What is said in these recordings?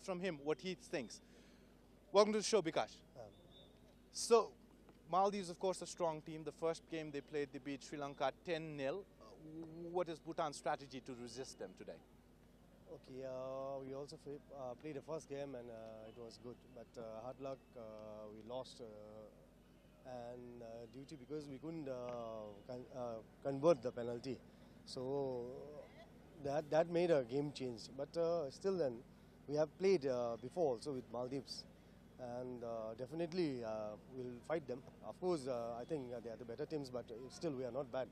from him what he thinks. Welcome to the show, Bikash. Um, So, Maldives, of course, a strong team. The first game they played, they beat Sri Lanka 10-0. What is Bhutan's strategy to resist them today? okay, we also played the first game and it was good, but hard luck, we lost, and due to because we couldn't convert the penalty, so that made a game change. But still, then we have played before also with Maldives, and definitely we'll fight them. Of course, I think they are the better teams, but still we are not bad.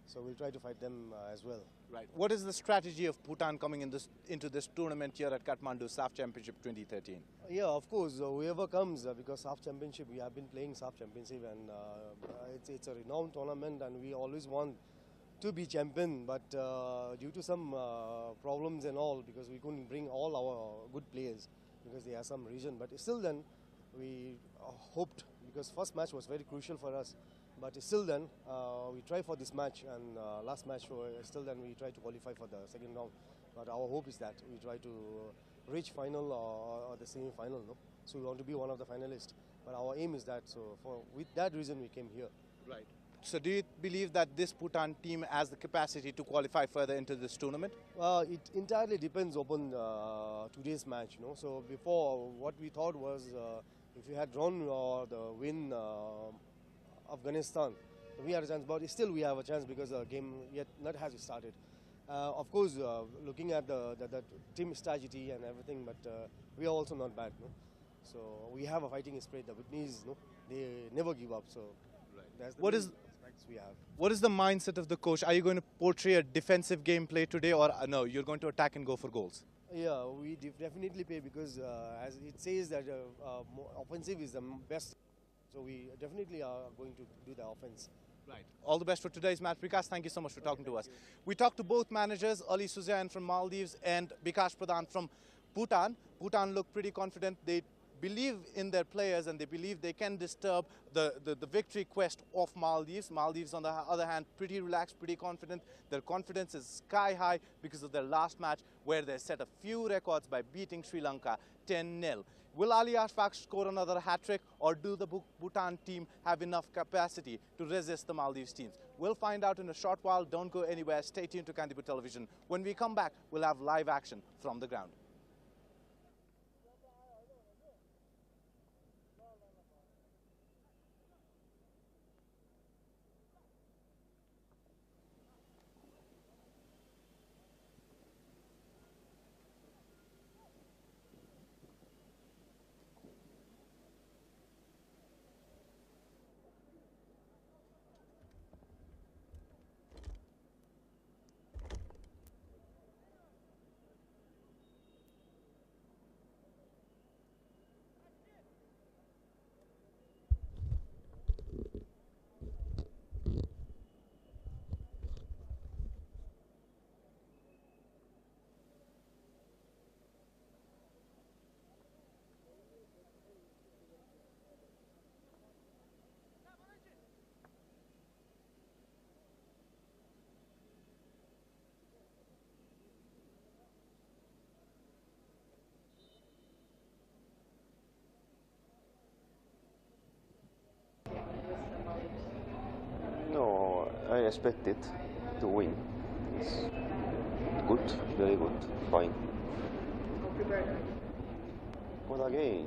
So we'll try to fight them as well. Right. What is the strategy of Bhutan coming into this tournament here at Kathmandu SAFF Championship 2013? Yeah, of course, whoever comes, because SAFF Championship, we have been playing SAFF Championship, and it's a renowned tournament, and we always want to be champion, but due to some problems and all, because we couldn't bring all our good players, because there are some reason, but still then, we hoped, because first match was very crucial for us, but still then, we try for this match, and last match, still then we try to qualify for the second round. But our hope is that we try to reach final or the semi-final, no? So we want to be one of the finalists. But our aim is that, so with that reason we came here. Right. So do you believe that this Bhutan team has the capacity to qualify further into this tournament? It entirely depends upon today's match, you know. So before, what we thought was if we had drawn the win Afghanistan, we had a chance, but still we have a chance because the game yet not has started. Of course, looking at the team strategy and everything, but we are also not bad, no? So we have a fighting spirit. The Bhutanese, no, they never give up. So that's the aspects we have. What is the mindset of the coach? Are you going to portray a defensive gameplay today, or no, you're going to attack and go for goals? Yeah, we definitely play because as it says that offensive is the best. So we definitely are going to do the offense. Right. All the best for today's match. Bikash, thank you so much for talking to us. We talked to both managers, Ali Suzyain from Maldives and Bikash Pradhan from Bhutan. Bhutan looked pretty confident. They believe in their players and they believe they can disturb the victory quest of Maldives. Maldives, on the other hand, pretty relaxed, pretty confident. Their confidence is sky high because of their last match where they set a few records by beating Sri Lanka 10-0. Will Ali Ashfaq score another hat-trick, or do the Bhutan team have enough capacity to resist the Maldives teams? We'll find out in a short while. Don't go anywhere. Stay tuned to Kandipur Television. When we come back, we'll have live action from the ground. No, I expected to win. It's good, very good, fine. What again?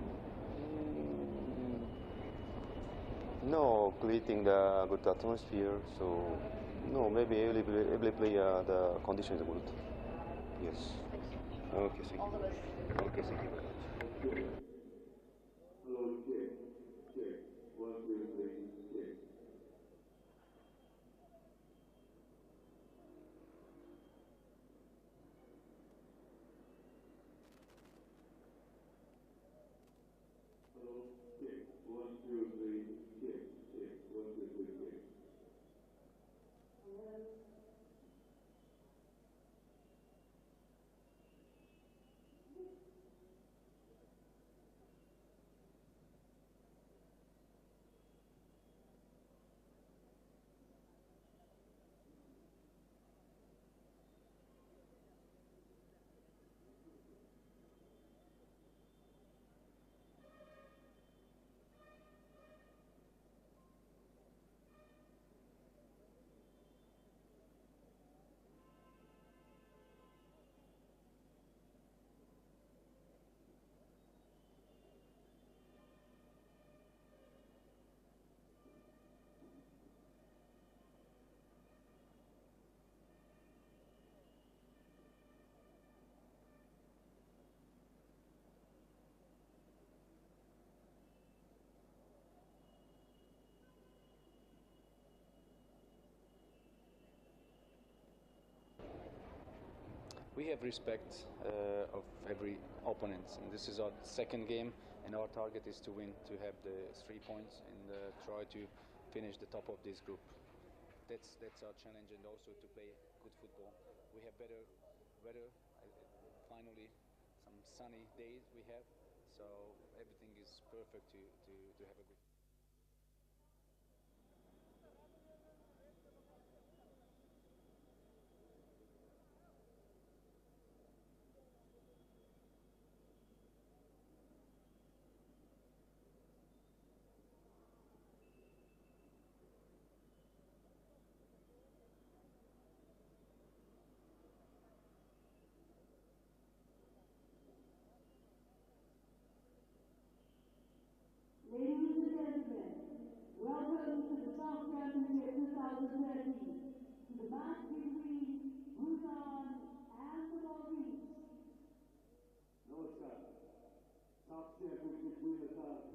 No, creating the good atmosphere. So, no, maybe every player the condition is good. Yes. Okay, thank you. Okay, thank you very much. we have respect of every opponent, and this is our second game, and our target is to win, to have the 3 points, and try to finish the top of this group. That's our challenge, and also to play good football. We have better weather, finally some sunny days we have, so everything is perfect to have a good. Ladies and gentlemen, welcome to the SAFF Championship 2013, to the match between Bhutan and the Maldives. Namaskar. SAFF Championship winner SAFF.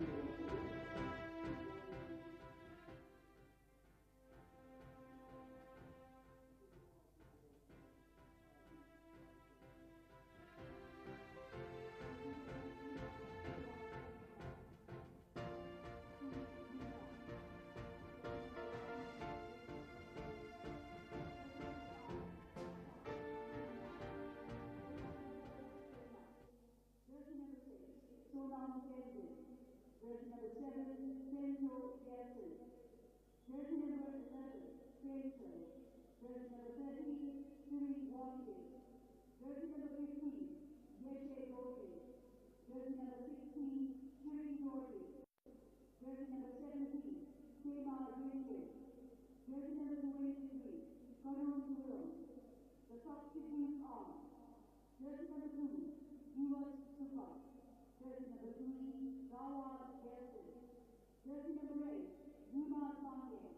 Jersey number 7, Central Gaston. Jersey number 11, Central. Jersey number 13, Siri Watkins. Jersey number 15, Yeshe Goke. Jersey number 16, Siri Dorky. Jersey number 17, Kema Rinkin. Jersey number 23, Karun Puram. The substitutes are jersey number 2, Yuwas Supa. Jersey number 3, Gawad Gerson. Jersey number 8, Yuma Sange.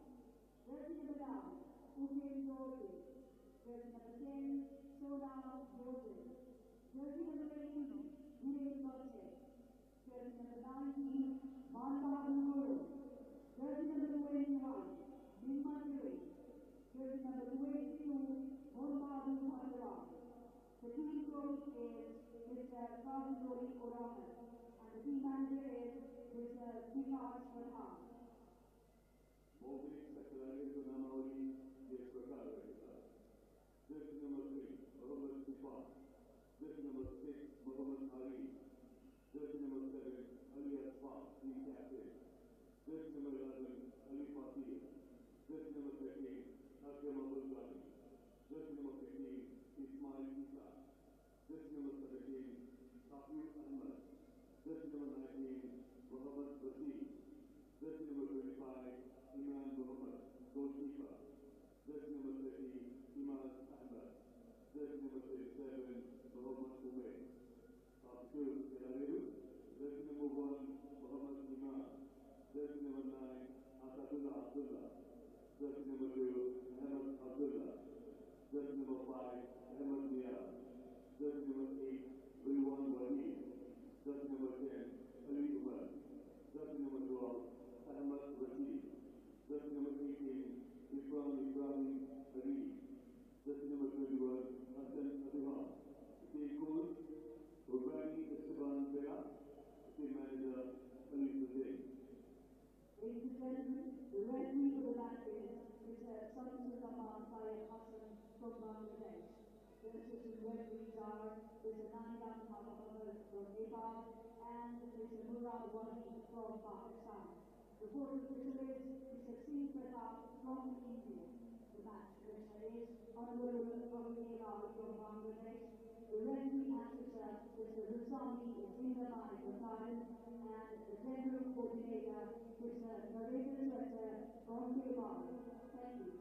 Jersey number 9, Uken Dorje. Jersey number 10, Sonam Joseph. Jersey number 18, Viren Koche. Jersey number 19, Manda Nguru. Jersey number 21, Nima Duri. Jersey number 22, Mohamadu Pandra. The team coach is Mr. Kavindori Orahan, and the team manager is Mr. Vikas Pradhan. Maldives Secretary to Namauri, yes, Jersey number 3, Mohammed Sifa. Jersey number 6, Mohammed Ali. Jersey number 7, Ali Asfa, team captain. Jersey number 11, Ali Fatih. Jersey number 13, Akram Abdul Ghani. Jersey number 15, Ismail Isa. Jersey number 17, Safir Ahmed. Jersey number 19, Mohammed Basir. Jersey number 25, Iman Mohammed, goalkeeper. Jersey number 30, Imad Ahmed. Jersey number 37, Mohammed Ubaid. Substitute, Jersey number 1, Mohammed Iman. Jersey number 9, Asadullah Abdullah. Jersey number 2, Ahmed Abdullah. Jersey number 5, Ahmed Niaz. Jersey number 8, Rilwan Wahid. Jersey number 10, Ali Umar. Jersey number 12, Ahmed Rashid. Jersey number 18, Ibrahim Ali. Jersey number 21, Hassan Adihar. Team coach, Rubani Esteban Bera. Team manager, Ali Hussein. Ladies and gentlemen, the referee for the match is Mr. Samsul Zaman Syed Hassan from Bangladesh. The assistant referees are Mr. Nandan Mahammad from Nepal and Mr. Murad Wahid from Pakistan. The fourth official is Mr. Singh Pratap from India. The match commissioner is Honorable Abdullah from Bangladesh. The referee officer, Mr. Rusami Zindabad Bhutan, and the general coordinator, Mr. Narendra Swetter from Nepal. Thank you.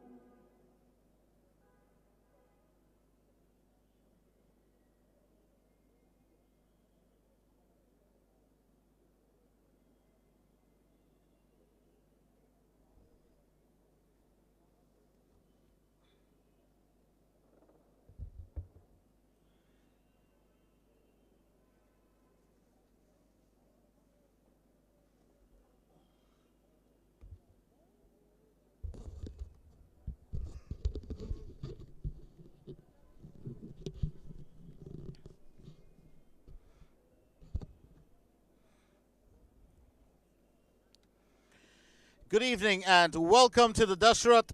Good evening and welcome to the Dashrath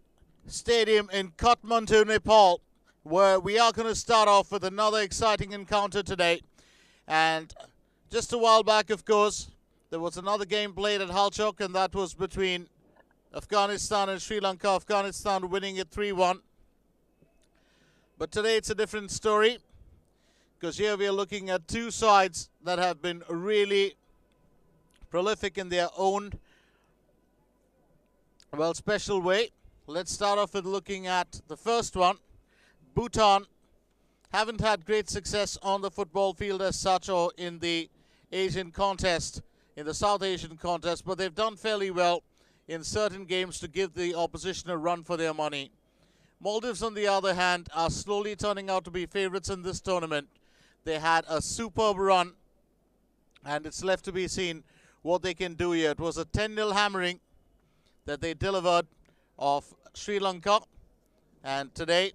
Stadium in Kathmandu, Nepal, where we are going to start off with another exciting encounter today. And just a while back, of course, there was another game played at Halchok, and that was between Afghanistan and Sri Lanka. Afghanistan winning it 3-1. But today it's a different story, because here we are looking at two sides that have been really prolific in their own, well, special way. Let's start off with looking at the first one. Bhutan haven't had great success on the football field as such, or in the Asian contest, in the South Asian contest, but they've done fairly well in certain games to give the opposition a run for their money. Maldives, on the other hand, are slowly turning out to be favorites in this tournament. They had a superb run, and it's left to be seen what they can do here. It was a 10-0 hammering that they delivered of Sri Lanka, and today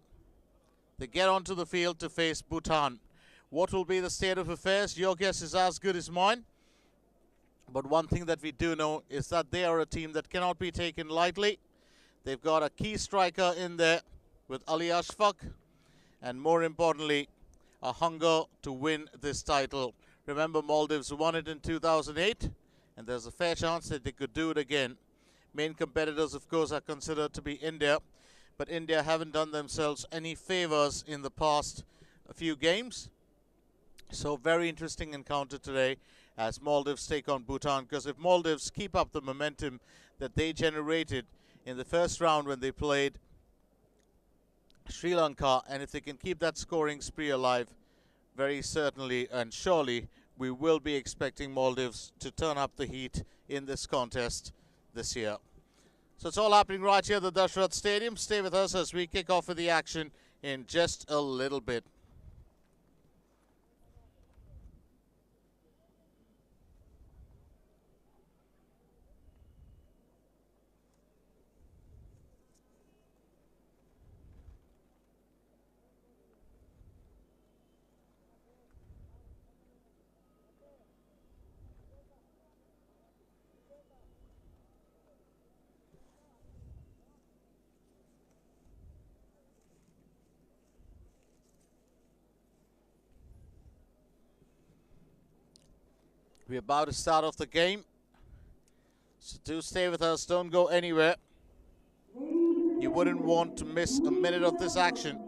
they get onto the field to face Bhutan. What will be the state of affairs? Your guess is as good as mine. But one thing that we do know is that they are a team that cannot be taken lightly. They've got a key striker in there with Ali Ashfaq, and more importantly, a hunger to win this title. Remember, Maldives won it in 2008, and there's a fair chance that they could do it again. Main competitors, of course, are considered to be India, but India haven't done themselves any favors in the past few games. So very interesting encounter today as Maldives take on Bhutan, because if Maldives keep up the momentum that they generated in the first round when they played Sri Lanka, and if they can keep that scoring spree alive, very certainly and surely we will be expecting Maldives to turn up the heat in this contest this year. So it's all happening right here at the Dashrath Stadium. Stay with us as we kick off with the action in just a little bit. We're about to start off the game, so do stay with us, don't go anywhere. You wouldn't want to miss a minute of this action.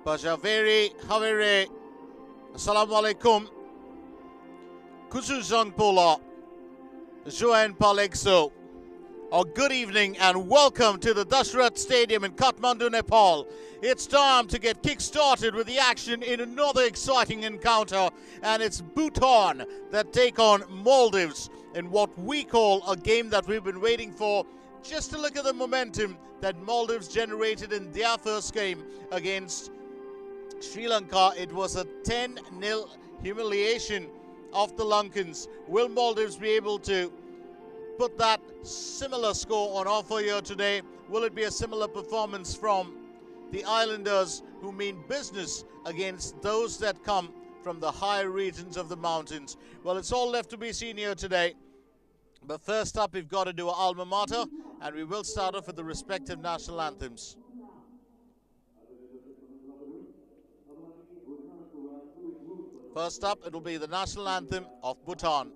Bajaveri Havere, Assalamu alaikum, Kuzuzang Pola, Joanne Palexo. Or good evening and welcome to the Dashrath Stadium in Kathmandu, Nepal. It's time to get kick-started with the action in another exciting encounter, and it's Bhutan that take on Maldives in what we call a game that we've been waiting for. Just to look at the momentum that Maldives generated in their first game against Sri Lanka. It was a 10-0 humiliation of the Lankans. Will Maldives be able to put that similar score on offer here today? Will it be a similar performance from the Islanders, who mean business against those that come from the higher regions of the mountains? Well, it's all left to be seen here today. But first up, we've got to do our alma mater, and we will start off with the respective national anthems. First up, it will be the national anthem of Bhutan.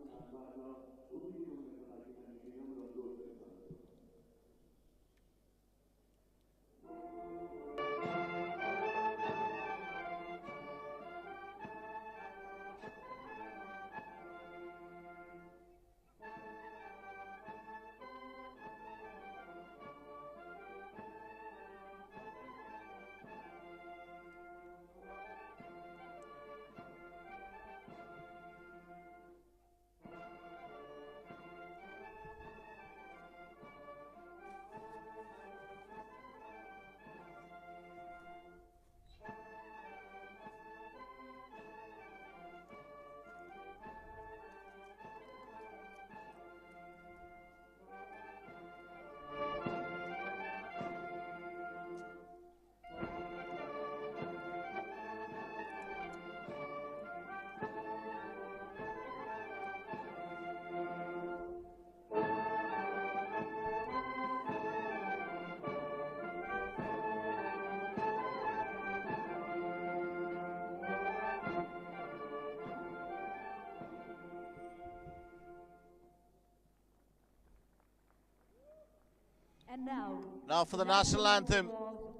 And now, Now for the national anthem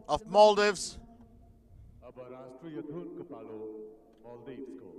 of Maldives. अब राष्ट्रीय धुन कपालो मालदीव्स को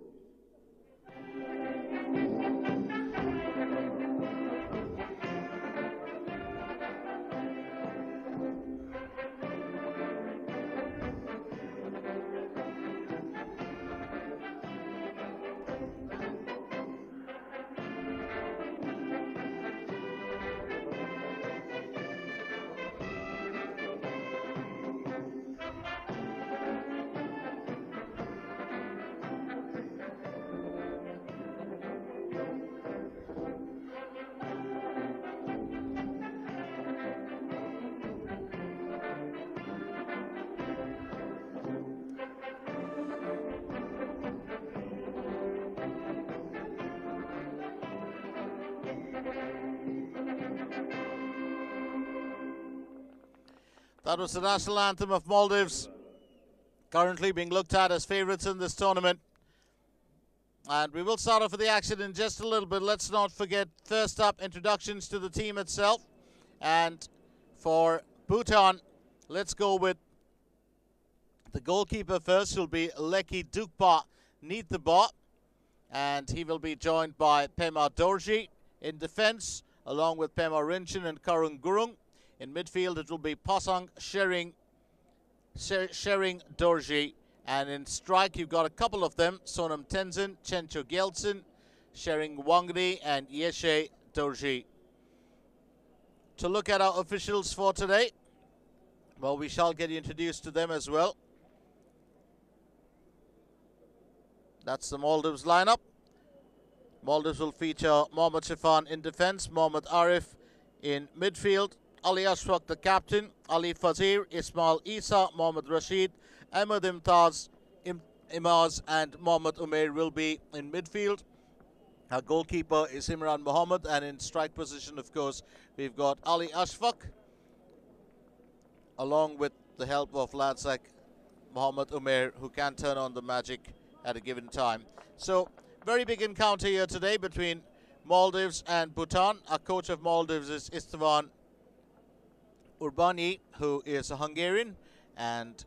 That was the national anthem of Maldives, currently being looked at as favourites in this tournament. And we will start off with the action in just a little bit. Let's not forget, first up, introductions to the team itself. And for Bhutan, let's go with the goalkeeper first. Will be Leki Dukpa Neethaba, and he will be joined by Pema Dorji in defence, along with Pema Rinchin and Karung Gurung. In midfield, it will be Pasang Shering Dorji. And in strike, you've got a couple of them, Sonam Tenzin, Chencho Gyeltsin, Shering Wangdi, and Yeshe Dorji. To look at our officials for today, well, we shall get introduced to them as well. That's the Maldives lineup. Maldives will feature Mohammad Shafan in defence, Mohammad Arif in midfield, Ali Ashfaq the captain, Ali Fazir, Ismail Isa, Mohammad Rashid, Ahmed Imtaz, Imaz and Mohammad Umair will be in midfield. Our goalkeeper is Imran Mohammed, and in strike position, of course, we've got Ali Ashfaq, along with the help of lads like Mohammad Umair, who can turn on the magic at a given time. So, very big encounter here today between Maldives and Bhutan. Our coach of Maldives is Istvan Urbani, who is a Hungarian, and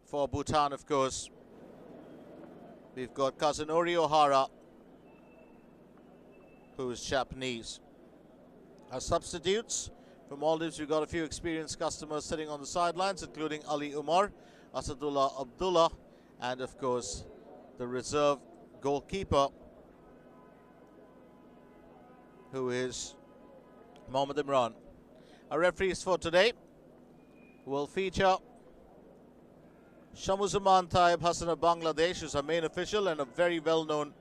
for Bhutan, of course, we've got Kazunori Ohara, who is Japanese. Our substitutes for Maldives, we've got a few experienced customers sitting on the sidelines, including Ali Umar, Asadullah Abdullah, and of course the reserve goalkeeper, who is Mohammad Imran. Our referees for today will feature Shamuzaman Taib Hassan of Bangladesh, who's our main official and a very well-known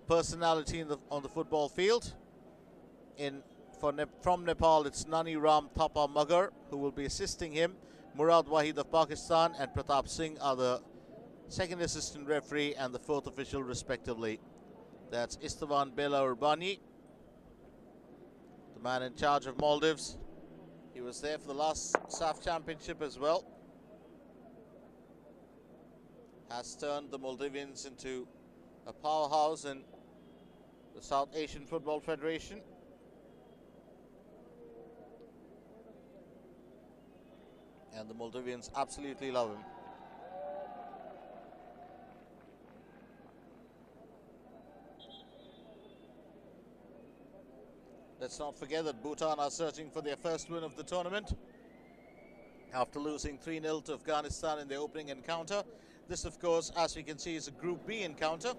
personality on the football field. From Nepal, it's Nani Ram Thapa Magar, who will be assisting him. Murad Wahid of Pakistan and Pratap Singh are the second assistant referee and the fourth official, respectively. That's Istvan Bela Urbani, the man in charge of Maldives. He was there for the last SAFF championship as well. Has turned the Maldivians into a powerhouse in the South Asian Football Federation. And the Maldivians absolutely love him. Let's not forget that Bhutan are searching for their first win of the tournament after losing 3-0 to Afghanistan in their opening encounter. This, of course, as we can see, is a Group B encounter,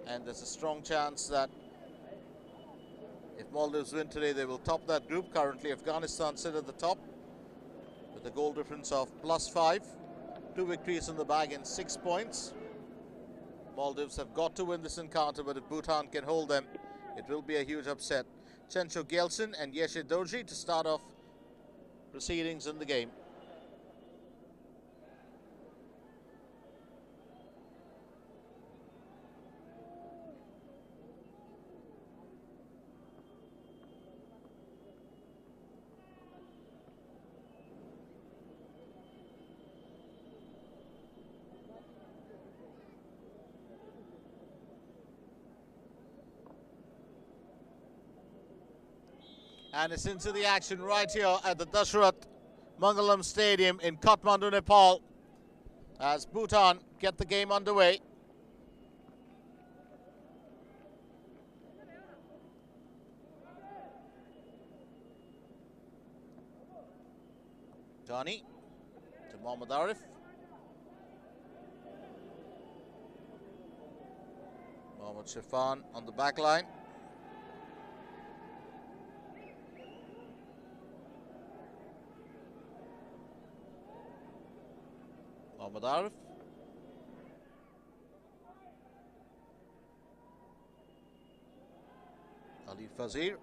and there's a strong chance that if Maldives win today, they will top that group. Currently, Afghanistan sit at the top with a goal difference of +5. 2 victories in the bag and 6 points. Maldives have got to win this encounter, but if Bhutan can hold them, it will be a huge upset. Chencho Gyeltsin and Yeshe Dorji to start off proceedings in the game. And it's into the action right here at the Dashrath Mangalam Stadium in Kathmandu, Nepal, as Bhutan get the game underway. Johnny to Mohammad Arif. Mohammad Shifan on the back line. Mohammad Arif. Ali Fazir.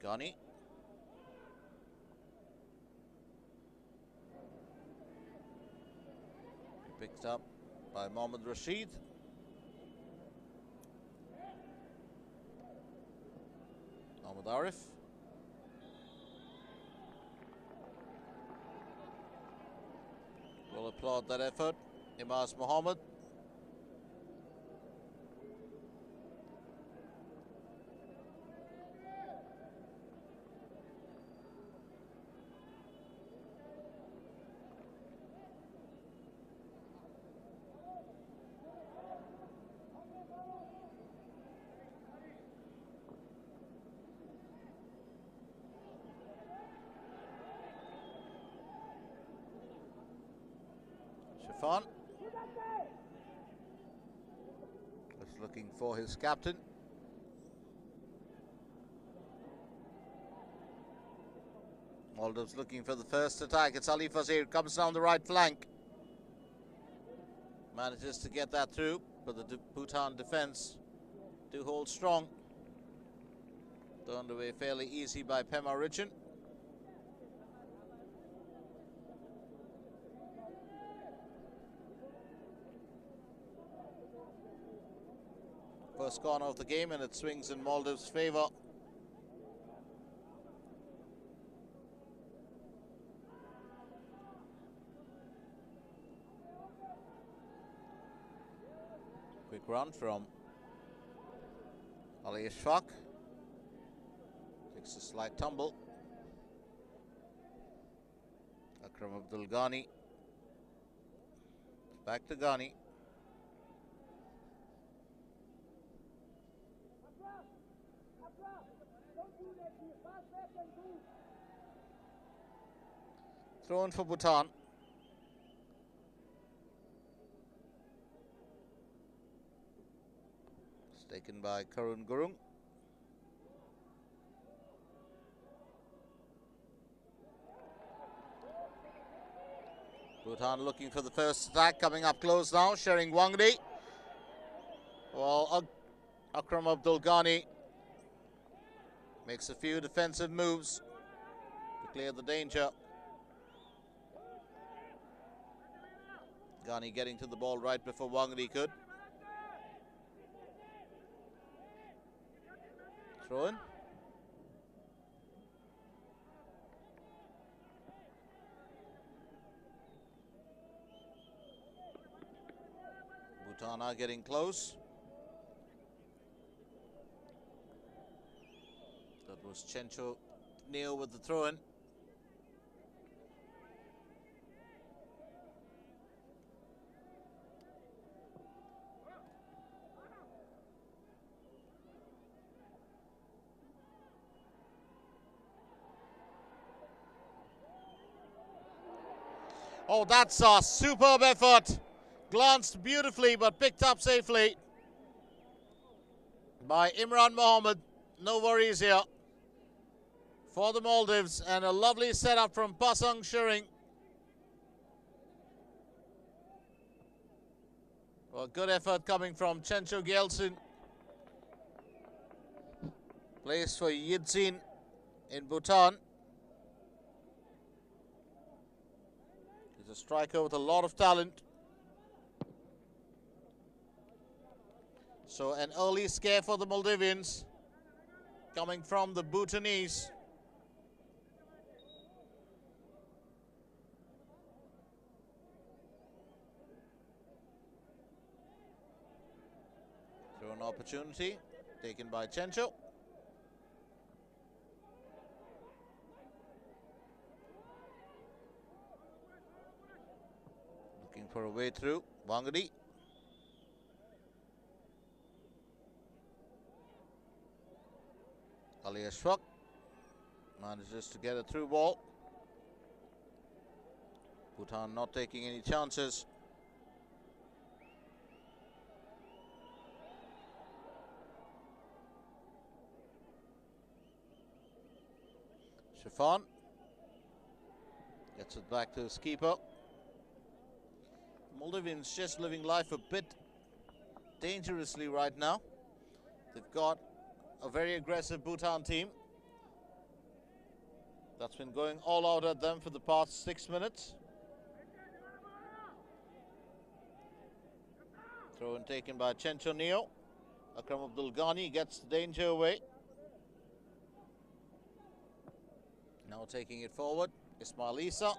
Ghani. Picked up by Mohammad Rashid. Mohammad Arif. We'll applaud that effort. Imaz Mohammed. Shifan is looking for his captain. Maldives looking for the first attack. It's Ali Fazir, comes down the right flank. Manages to get that through, but the Bhutan defense do hold strong. Turned away fairly easy by Pema Richin. First corner of the game, and it swings in Maldives' favour. Quick run from Ali Ishfaq. Takes a slight tumble. Akram Abdul Ghani. Back to Ghani. Thrown for Bhutan. It's taken by Karun Gurung. Bhutan looking for the first attack, coming up close now, sharing Wangdi. Well, Akram Abdul Ghani makes a few defensive moves to clear the danger. Ghani getting to the ball right before Wangdi could. Throw in. Bhutan are getting close. That was Chencho Neo with the throw-in. Oh, that's a superb effort. Glanced beautifully, but picked up safely by Imran Mohammed. No worries here for the Maldives, and a lovely setup from Pasang Shiring. Well, good effort coming from Chencho Gyeltsin. Plays for Yidzin in Bhutan. He's a striker with a lot of talent. So an early scare for the Maldivians coming from the Bhutanese. Opportunity taken by Chencho. Looking for a way through. Wangadi. Ali Ashfaq manages to get a through ball. Bhutan not taking any chances. Shafan gets it back to his keeper. Maldivians just living life a bit dangerously right now. They've got a very aggressive Bhutan team that's been going all out at them for the past 6 minutes. Throw in taken by Chencho Neo. Akram Abdul Ghani gets the danger away. Now taking it forward, Ismail Isa.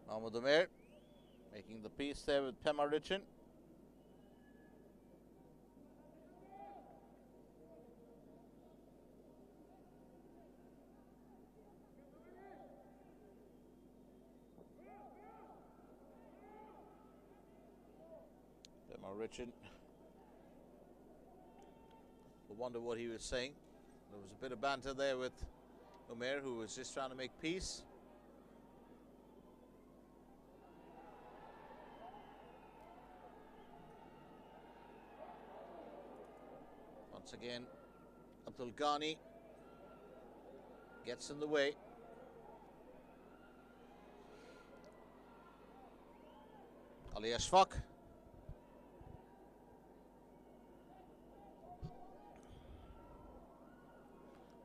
Mahmoud Amir making the piece there with Pema Richin. Pema Richin. I wonder what he was saying. There was a bit of banter there with Umair, who was just trying to make peace. Once again, Abdul Ghani gets in the way. Ali Ashfaq.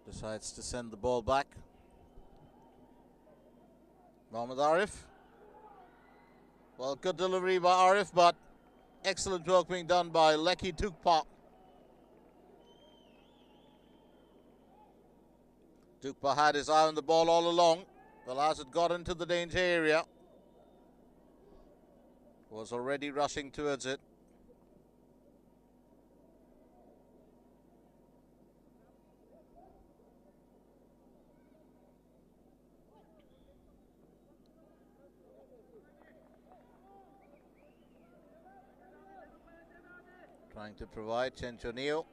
Decides to send the ball back. Mohammad Arif. Well, good delivery by Arif, but excellent work being done by Leki Tukpa. Tukpa had his eye on the ball all along. Well, as it got into the danger area, was already rushing towards it. Trying to provide Chencho Neo.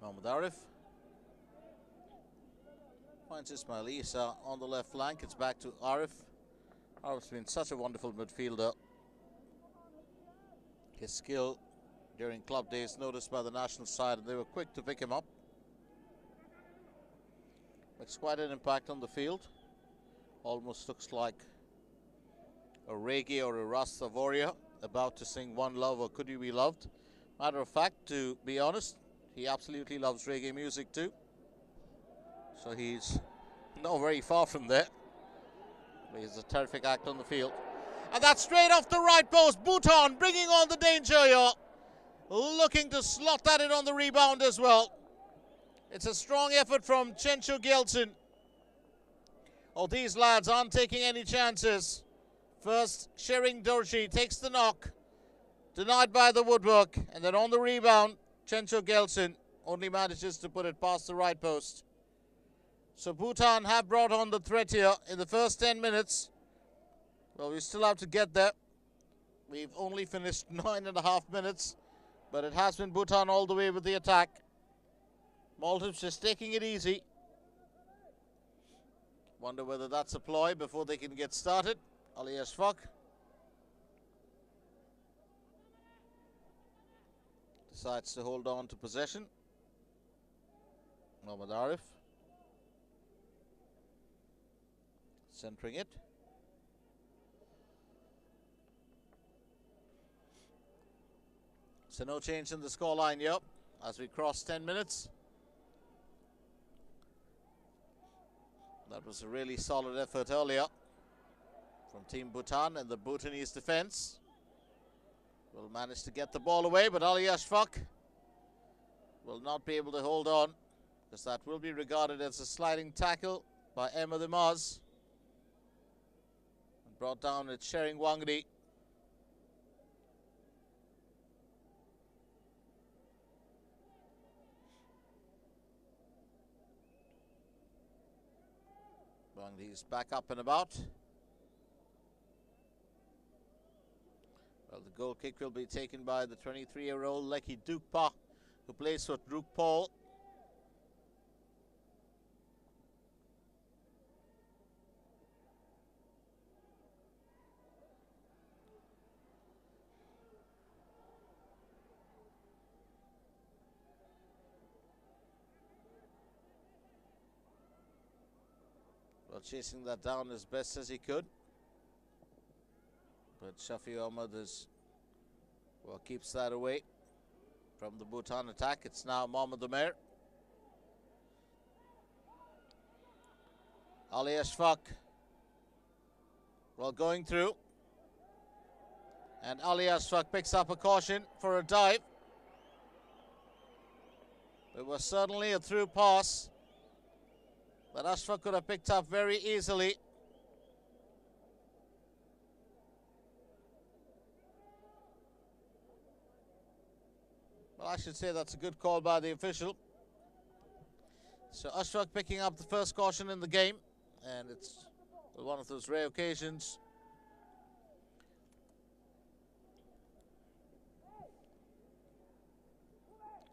Mohammad Arif finds Ismail Isa on the left flank. It's back to Arif. Arif's been such a wonderful midfielder. His skill during club days noticed by the national side, and they were quick to pick him up. Makes quite an impact on the field. Almost looks like a reggae or a Rasta warrior about to sing One Love or Could You Be Loved. Matter of fact, to be honest, he absolutely loves reggae music too. So he's not very far from there. But he's a terrific act on the field. And that's straight off the right post. Bhutan bringing on the danger here. Looking to slot that in on the rebound as well. It's a strong effort from Chencho Gyeltsin. Oh, these lads aren't taking any chances. First, Shering Dorji takes the knock. Denied by the woodwork. And then on the rebound, Chencho Gyeltsin only manages to put it past the right post. So Bhutan have brought on the threat here in the first 10 minutes. Well, we still have to get there. We've only finished 9.5 minutes. But it has been Bhutan all the way with the attack. Maldives just taking it easy. Wonder whether that's a ploy before they can get started. Ali Ashfaq. Decides to hold on to possession. Mohammad Arif. Centering it. So no change in the scoreline here as we cross 10 minutes. That was a really solid effort earlier. from Team Bhutan, and the Bhutanese defense will manage to get the ball away, but Ali Ashfaq will not be able to hold on, because that will be regarded as a sliding tackle by Ahmed Imaz. And brought down at Shering Wangdi. Wangdi's back up and about. Well, the goal kick will be taken by the 23-year-old Leki Dukpa, who plays for Drukpol. Well, chasing that down as best as he could. But Shafi Ahmad keeps that away from the Bhutan attack. It's now Mohammad Umair. Ali Ashfaq, well, going through. And Ali Ashfaq picks up a caution for a dive. It was certainly a through pass that Ashfaq could have picked up very easily. Well, I should say that's a good call by the official. So Ashfaq picking up the first caution in the game, and it's one of those rare occasions.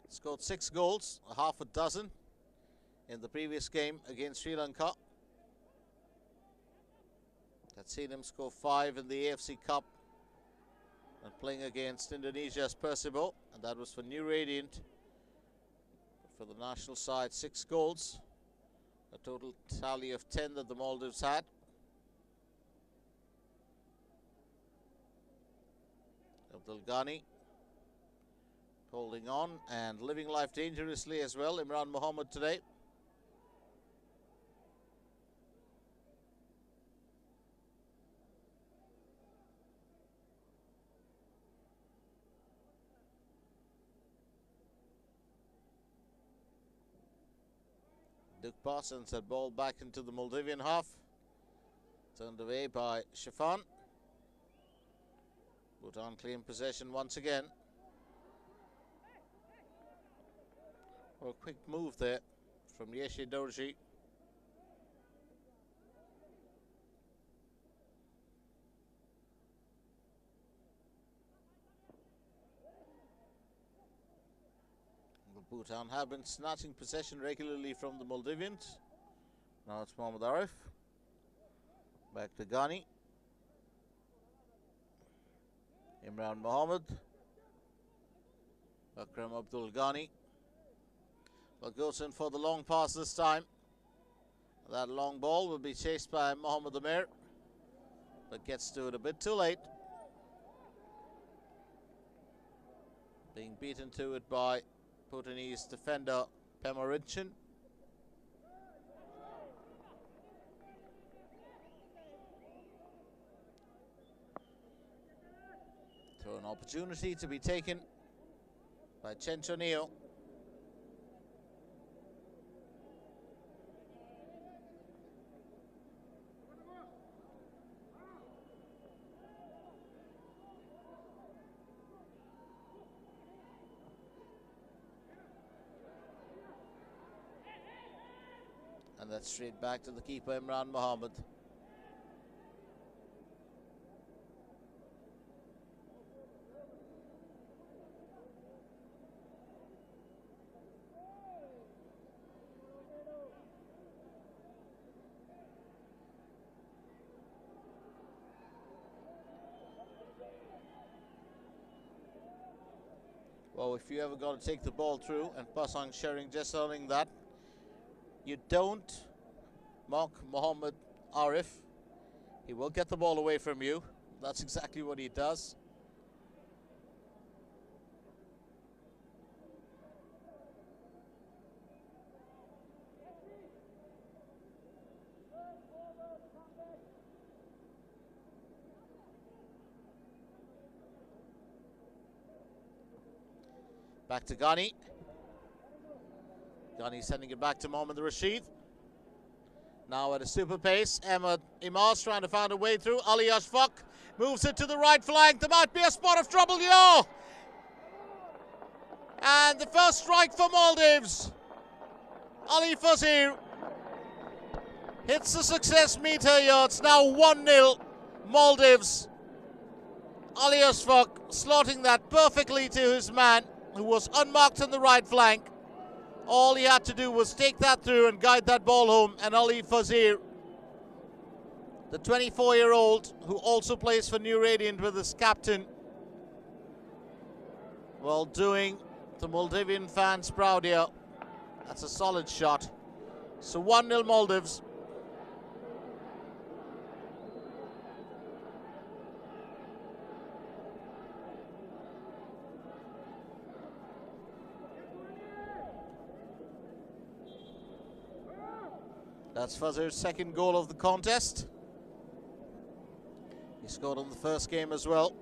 Scored 6 goals, a half a dozen in the previous game against Sri Lanka. Had seen him score 5 in the AFC Cup and playing against Indonesia's Persibo, and that was for New Radiant. For the national side, 6 goals, a total tally of 10 that the Maldives had. Abdul Ghani holding on and living life dangerously as well. Imran Mohammed today. Duke Parsons had ball back into the Maldivian half. Turned away by Shafan. Bhutan claim possession once again. Oh, a quick move there from Yeshi Dorji. Bhutan have been snatching possession regularly from the Maldivians. Now it's Mohammad Arif. Back to Ghani. Imran Mohammed. Akram Abdul Ghani. Well, goes in for the long pass this time. That long ball will be chased by Mohammad Umair, but gets to it a bit too late. Being beaten to it by Bhutanese defender Pemarinchin. So an opportunity to be taken by Chenchoneo. And that's straight back to the keeper, Imran Mohammed. Well, if you ever got to take the ball through and pass on Shering, just learning that, you don't mock Mohammad Arif. He will get the ball away from you. That's exactly what he does. Back to Ghani. Ghani sending it back to Mohammad Rashid. Now at a super pace, Ahmed Imaz trying to find a way through. Ali Ashfaq moves it to the right flank. There might be a spot of trouble here. And the first strike for Maldives. Ali Fazir hits the success meter here. It's now 1-0 Maldives. Ali Ashfaq slotting that perfectly to his man, who was unmarked on the right flank. All he had to do was take that through and guide that ball home. And Ali Fazir, the 24-year-old who also plays for New Radiant with his captain, well, doing the Maldivian fans proud here. That's a solid shot. So 1-0 Maldives. That's Fazir's second goal of the contest. He scored on the first game as well.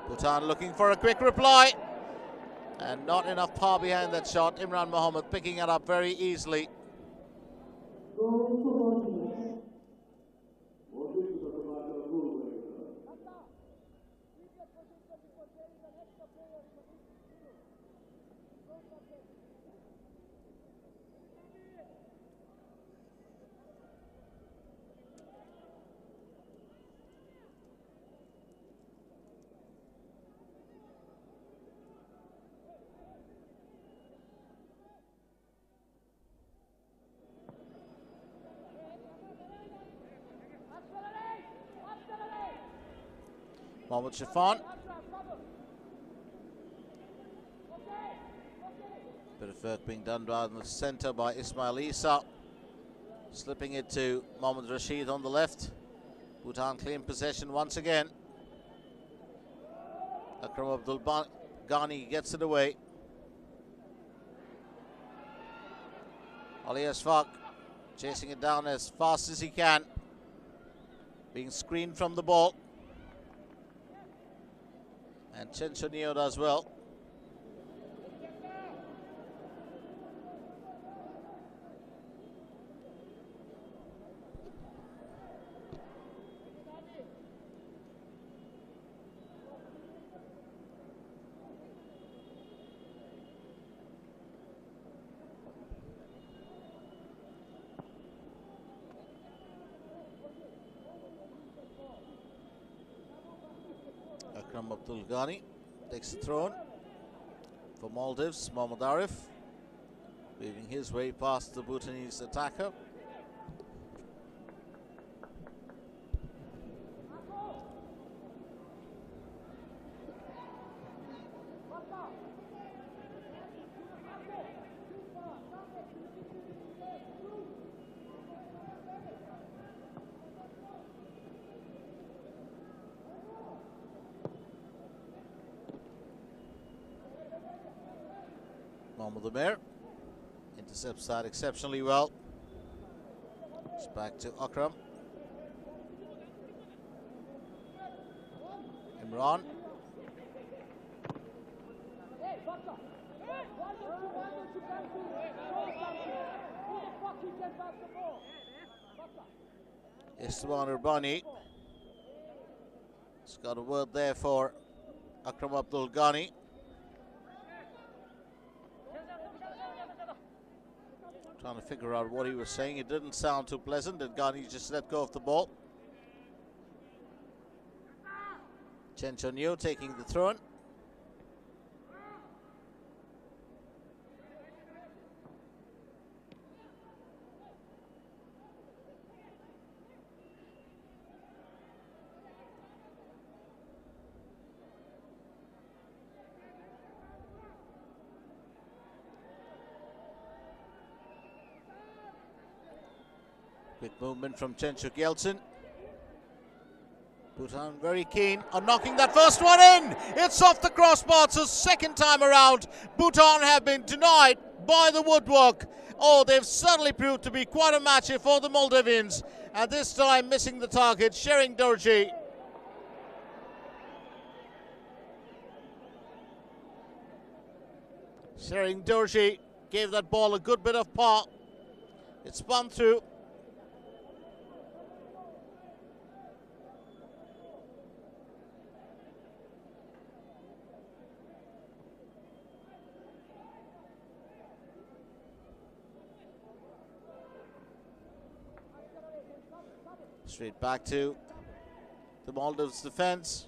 Bhutan looking for a quick reply. And not enough power behind that shot. Imran Mohammed picking it up very easily. Goal for Maldives. Mohammad Shafan. Bit of work being done down the centre by Ismail Isa. Slipping it to Mohammad Rashid on the left. Bhutan claim possession once again. Akram Abdul Ghani gets it away. Ali Ashfaq chasing it down as fast as he can. Being screened from the ball. And Chenchonio does well. Akram Abdul Ghani takes the throw for Maldives. Mohammad Arif weaving his way past the Bhutanese attacker. Mohammad Umair intercepts that exceptionally well. It's back to Akram. Imran. Esteban Urbani. It's got a word there for Akram Abdul Ghani. Trying to figure out what he was saying. It didn't sound too pleasant, and Ghani just let go of the ball. Chenchonio taking the throw in. Quick movement from Chenchuk Yeltsin. Bhutan very keen on knocking that first one in. It's off the crossbar. So second time around, Bhutan have been denied by the woodwork. Oh, they've certainly proved to be quite a match here for the Maldivians. And this time missing the target, Shering Dorji. Shering Dorji gave that ball a good bit of power. It spun through. Straight back to the Maldives defense.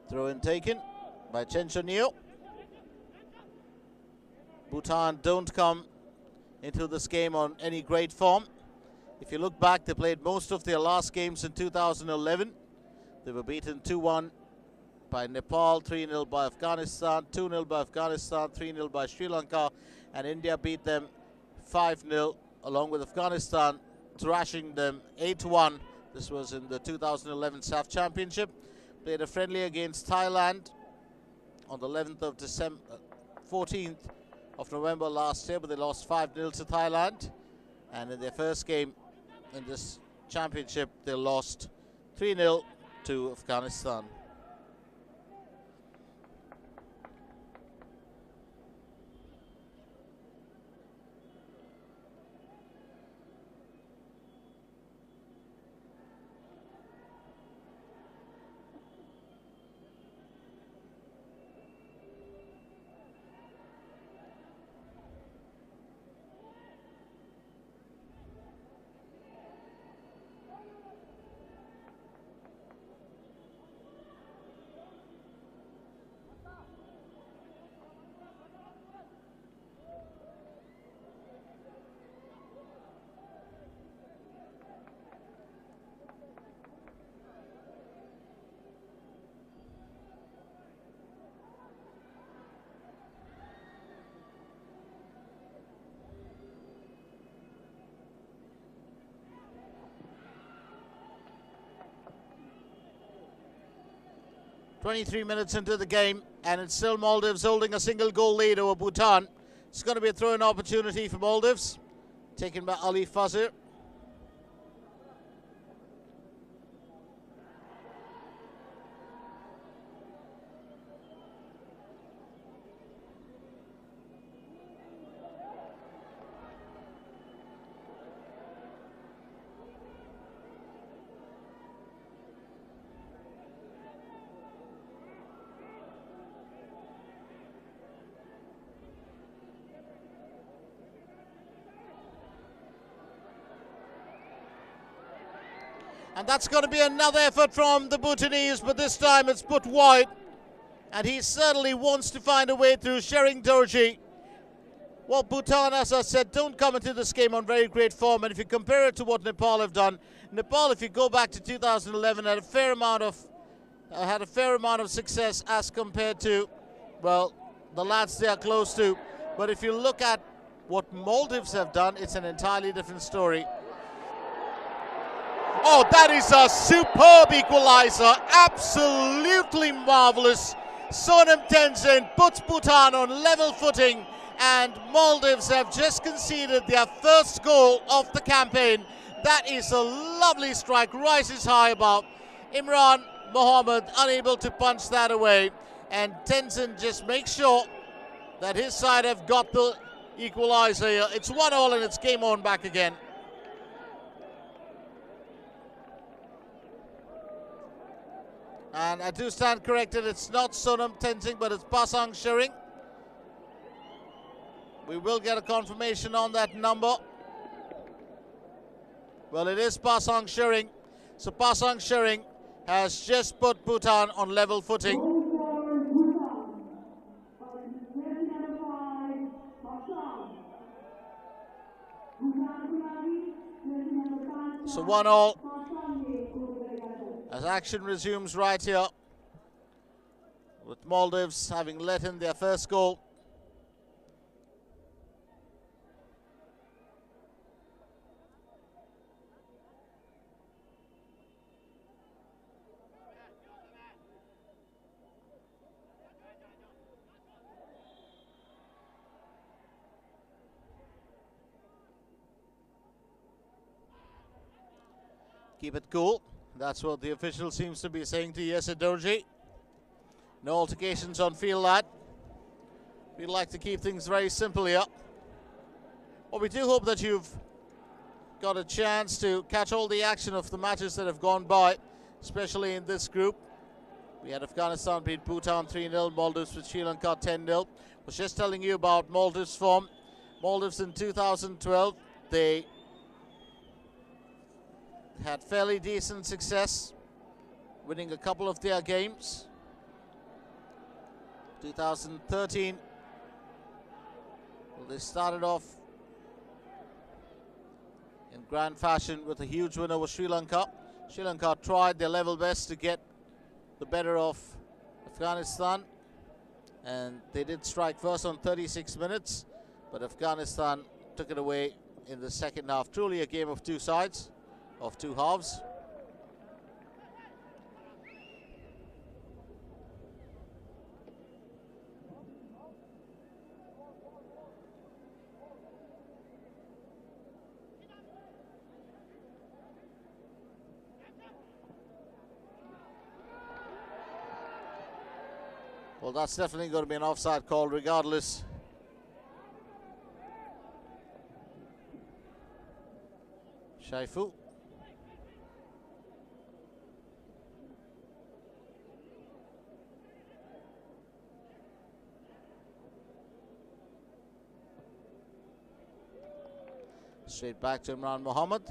Throw in taken by Chen Chunio. Bhutan don't come into this game on any great form. If you look back, they played most of their last games in 2011. They were beaten 2-1 by Nepal, 3-0 by Afghanistan, 2-0 by Afghanistan, 3-0 by Sri Lanka, and India beat them 5-0 along with Afghanistan, thrashing them 8-1. This was in the 2011 SAFF Championship. Played a friendly against Thailand on the 11th of December, 14th of November last year, but they lost 5-0 to Thailand. And in their first game in this championship, they lost 3-0 to Afghanistan. "23 minutes into the game, and it's still Maldives holding a single goal lead over Bhutan. It's going to be a throw-in opportunity for Maldives, taken by Ali Fazir. And that's going to be another effort from the Bhutanese, but this time it's put wide. And he certainly wants to find a way through. Shering Dorji. Well, Bhutan, as I said, don't come into this game on very great form. And if you compare it to what Nepal have done, Nepal, if you go back to 2011, had a fair amount of success as compared to, well, the lads they are close to. But if you look at what Maldives have done, it's an entirely different story. Oh, that is a superb equalizer. Absolutely marvelous. Sonam Tenzin puts Bhutan on level footing, and Maldives have just conceded their first goal of the campaign. That is a lovely strike, rises high above. Imran Mohammed unable to punch that away, and Tenzin just makes sure that his side have got the equalizer here. It's 1-1 and it's game on back again. And I do stand corrected, it's not Sonam Tenzin, but it's Pasang Shering. We will get a confirmation on that number. Well, it is Pasang Shering. So Pasang Shering has just put Bhutan on level footing. So 1-1 as action resumes right here, with Maldives having let in their first goal. Keep it cool. That's what the official seems to be saying to Yesidorji. No altercations on field, lad. We'd like to keep things very simple here. Well, we do hope that you've got a chance to catch all the action of the matches that have gone by, especially in this group. We had Afghanistan beat Bhutan 3-0, Maldives with Sri Lanka 10-0. Was just telling you about Maldives' form. Maldives in 2012, they had fairly decent success, winning a couple of their games. 2013, well, they started off in grand fashion with a huge win over Sri Lanka. Sri Lanka tried their level best to get the better of Afghanistan, and they did strike first on 36 minutes, but Afghanistan took it away in the second half. Truly a game of two sides, of two halves. Well, that's definitely going to be an offside call regardless. Shaifu. Straight back to Imran Mohammed.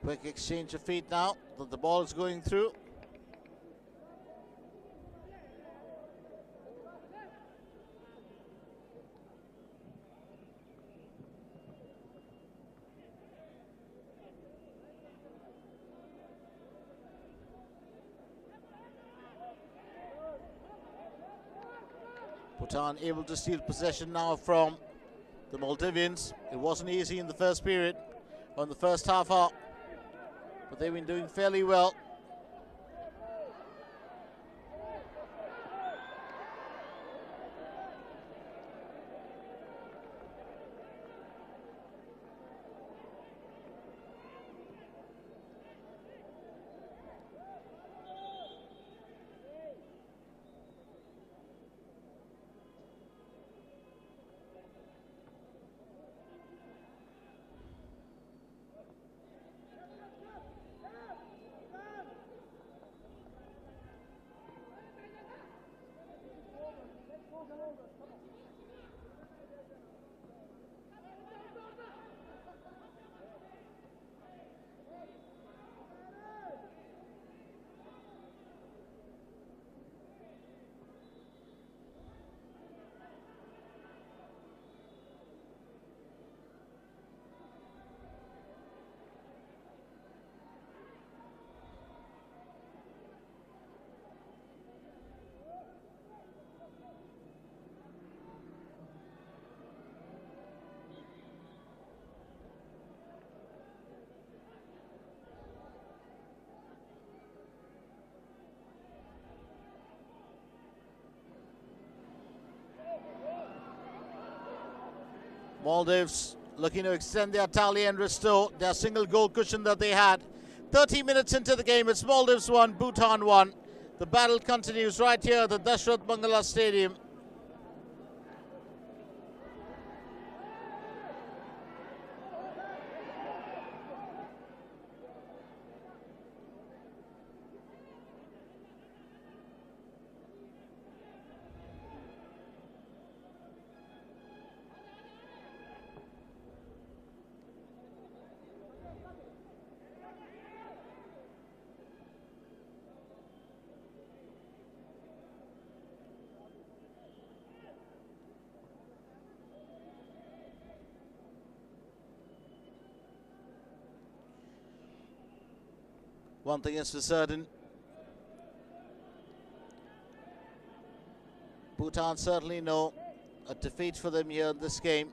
Quick exchange of feet now that the ball is going through. Bhutan able to steal possession now from the Maldivians. It wasn't easy in the first period, on the first half hour, but they've been doing fairly well. Maldives looking to extend their tally and restore their single goal cushion that they had. 30 minutes into the game, it's Maldives 1, Bhutan 1. The battle continues right here at the Dashrath Bangala Stadium. One thing is for certain, Bhutan certainly know a defeat for them here in this game.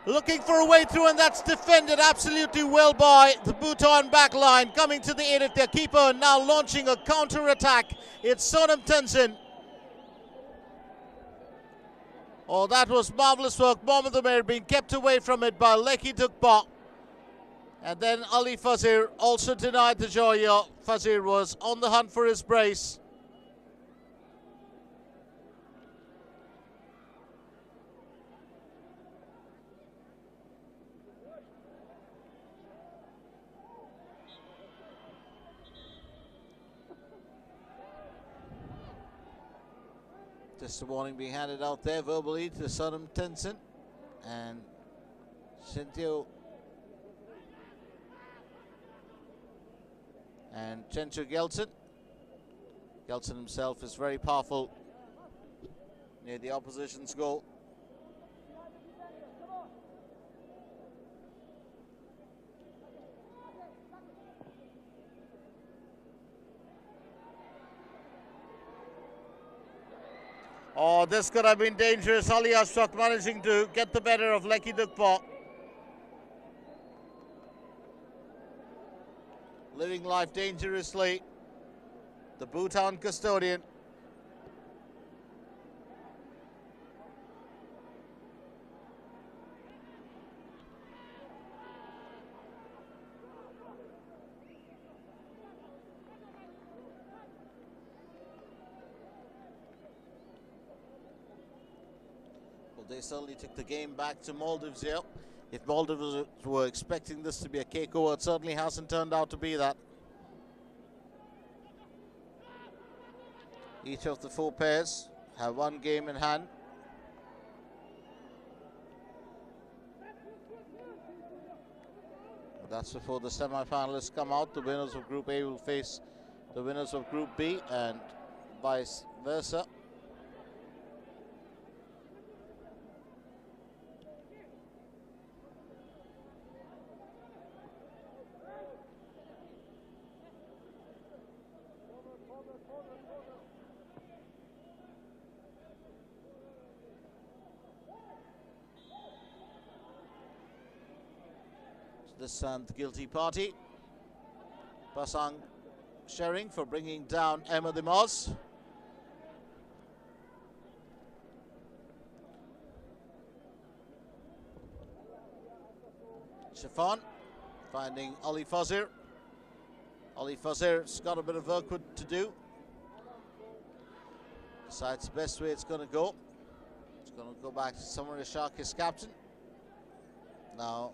Looking for a way through, and that's defended absolutely well by the Bhutan back line. Coming to the aid of their keeper and now launching a counter-attack. It's Sonam Tenzin. Oh, that was marvellous work. Mohammad Umair being kept away from it by Leki Dukpa. And then Ali Fazir also denied the joy here. Fazir was on the hunt for his brace. Just a warning being handed out there verbally to Sonam Tenzin and Shintyo and Chencho Gelson. Gelson himself is very powerful near the opposition's goal. Oh, this could have been dangerous. Ali Ashfaq managing to get the better of Leki Dukpa. Living life dangerously. The Bhutan custodian. They certainly took the game back to Maldives here. If Maldives were expecting this to be a KO, it certainly hasn't turned out to be that. Each of the four pairs have one game in hand. But that's before the semi-finalists come out. The winners of Group A will face the winners of Group B and vice versa. This time the guilty party. Pasang Shering for bringing down Ahmed Imaz. Shafan finding Ali Fazir. Ali Fazir's got a bit of work to do. Decides the best way it's going to go. It's going to go back to Samar Ishaq, his captain. Now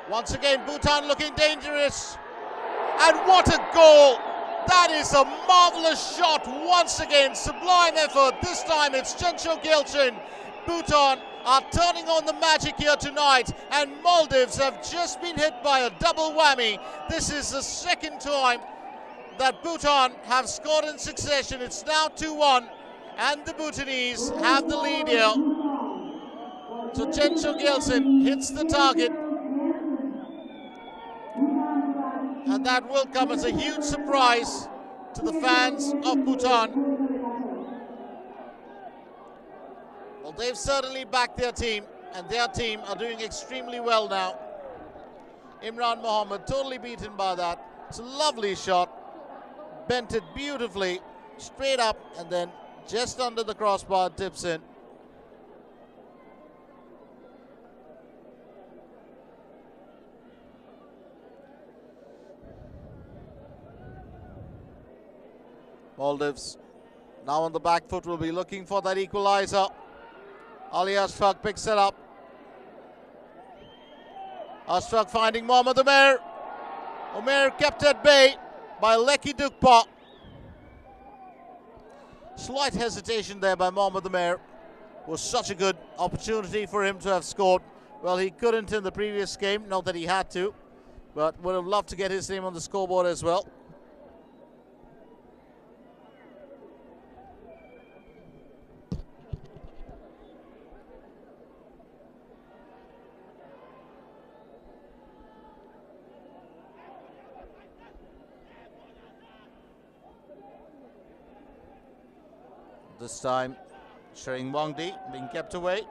once again, Bhutan looking dangerous. And what a goal! That is a marvellous shot once again. Sublime effort. This time it's Chencho Gelson. Bhutan are turning on the magic here tonight. And Maldives have just been hit by a double whammy. This is the second time that Bhutan have scored in succession. It's now 2-1. And the Bhutanese have the lead here. So Chencho Gelson hits the target. And that will come as a huge surprise to the fans of Bhutan. Well, they've certainly backed their team, and their team are doing extremely well now. Imran Mohammed totally beaten by that. It's a lovely shot. Bent it beautifully, straight up, and then just under the crossbar, tips in. Maldives now on the back foot will be looking for that equalizer. Ali Ashfaq picks it up. Ashfaq finding Mohammad Umair. Umair kept at bay by Leki Dukpa. Slight hesitation there by Mohammad Umair. Was such a good opportunity for him to have scored. Well, he couldn't in the previous game, not that he had to, but would have loved to get his name on the scoreboard as well. This time, Shering Wangdi being kept away.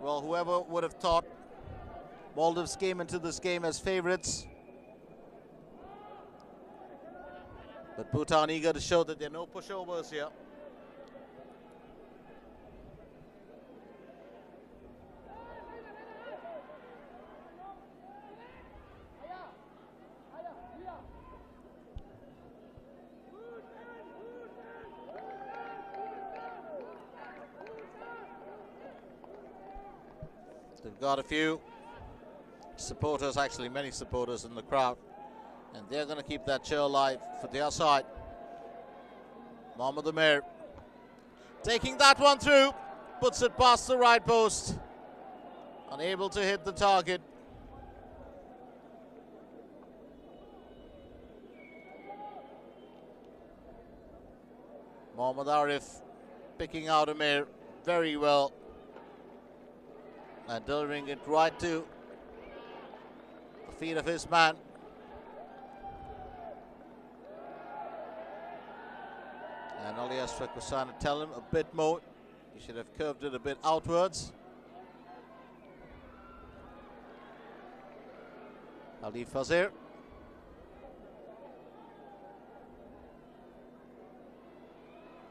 Well, whoever would have thought Maldives came into this game as favourites. But Bhutan eager to show that there are no pushovers here. They've got a few supporters, actually many supporters in the crowd, and they're going to keep that cheer alive for their side. Mohammad Amir taking that one through, puts it past the right post, unable to hit the target. Mohammad Arif picking out Amir very well and delivering it right to the feet of his man. And Ali Ashraf was trying to tell him a bit more. He should have curved it a bit outwards. Ali Fazir.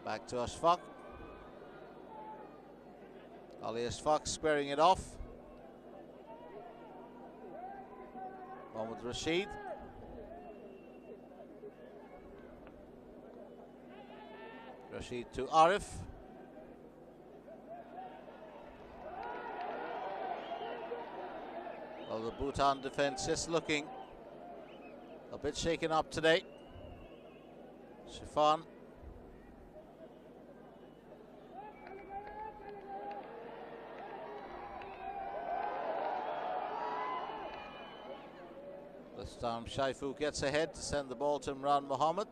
Back to Ashfaq. Ali Ashfaq squaring it off. Mohammad Rashid. Rashid to Arif. Well, the Bhutan defense is looking a bit shaken up today. Shifan. This time Shaifu gets ahead to send the ball to Imran Mohammed.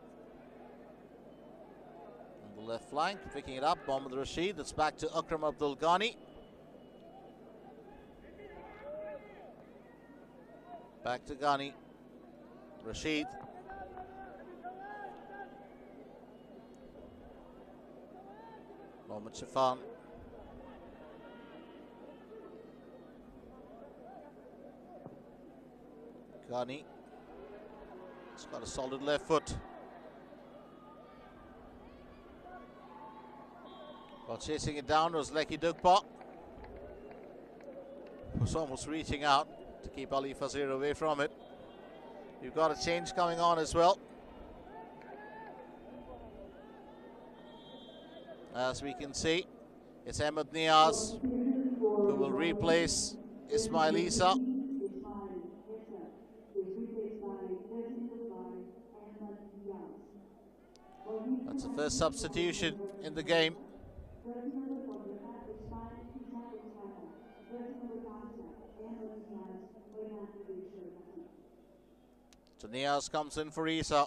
On the left flank, picking it up, Mohammad Rashid. It's back to Akram Abdul Ghani. Back to Ghani. Rashid. Mohammad Shifan. Ghani. It's got a solid left foot. While chasing it down was Leki Dugpa. Was almost reaching out to keep Ali Fazir away from it. We've got a change coming on as well. As we can see, it's Ahmed Niaz who will replace Ismail Isa. That's the first substitution in the game. So Niaz comes in for Isa.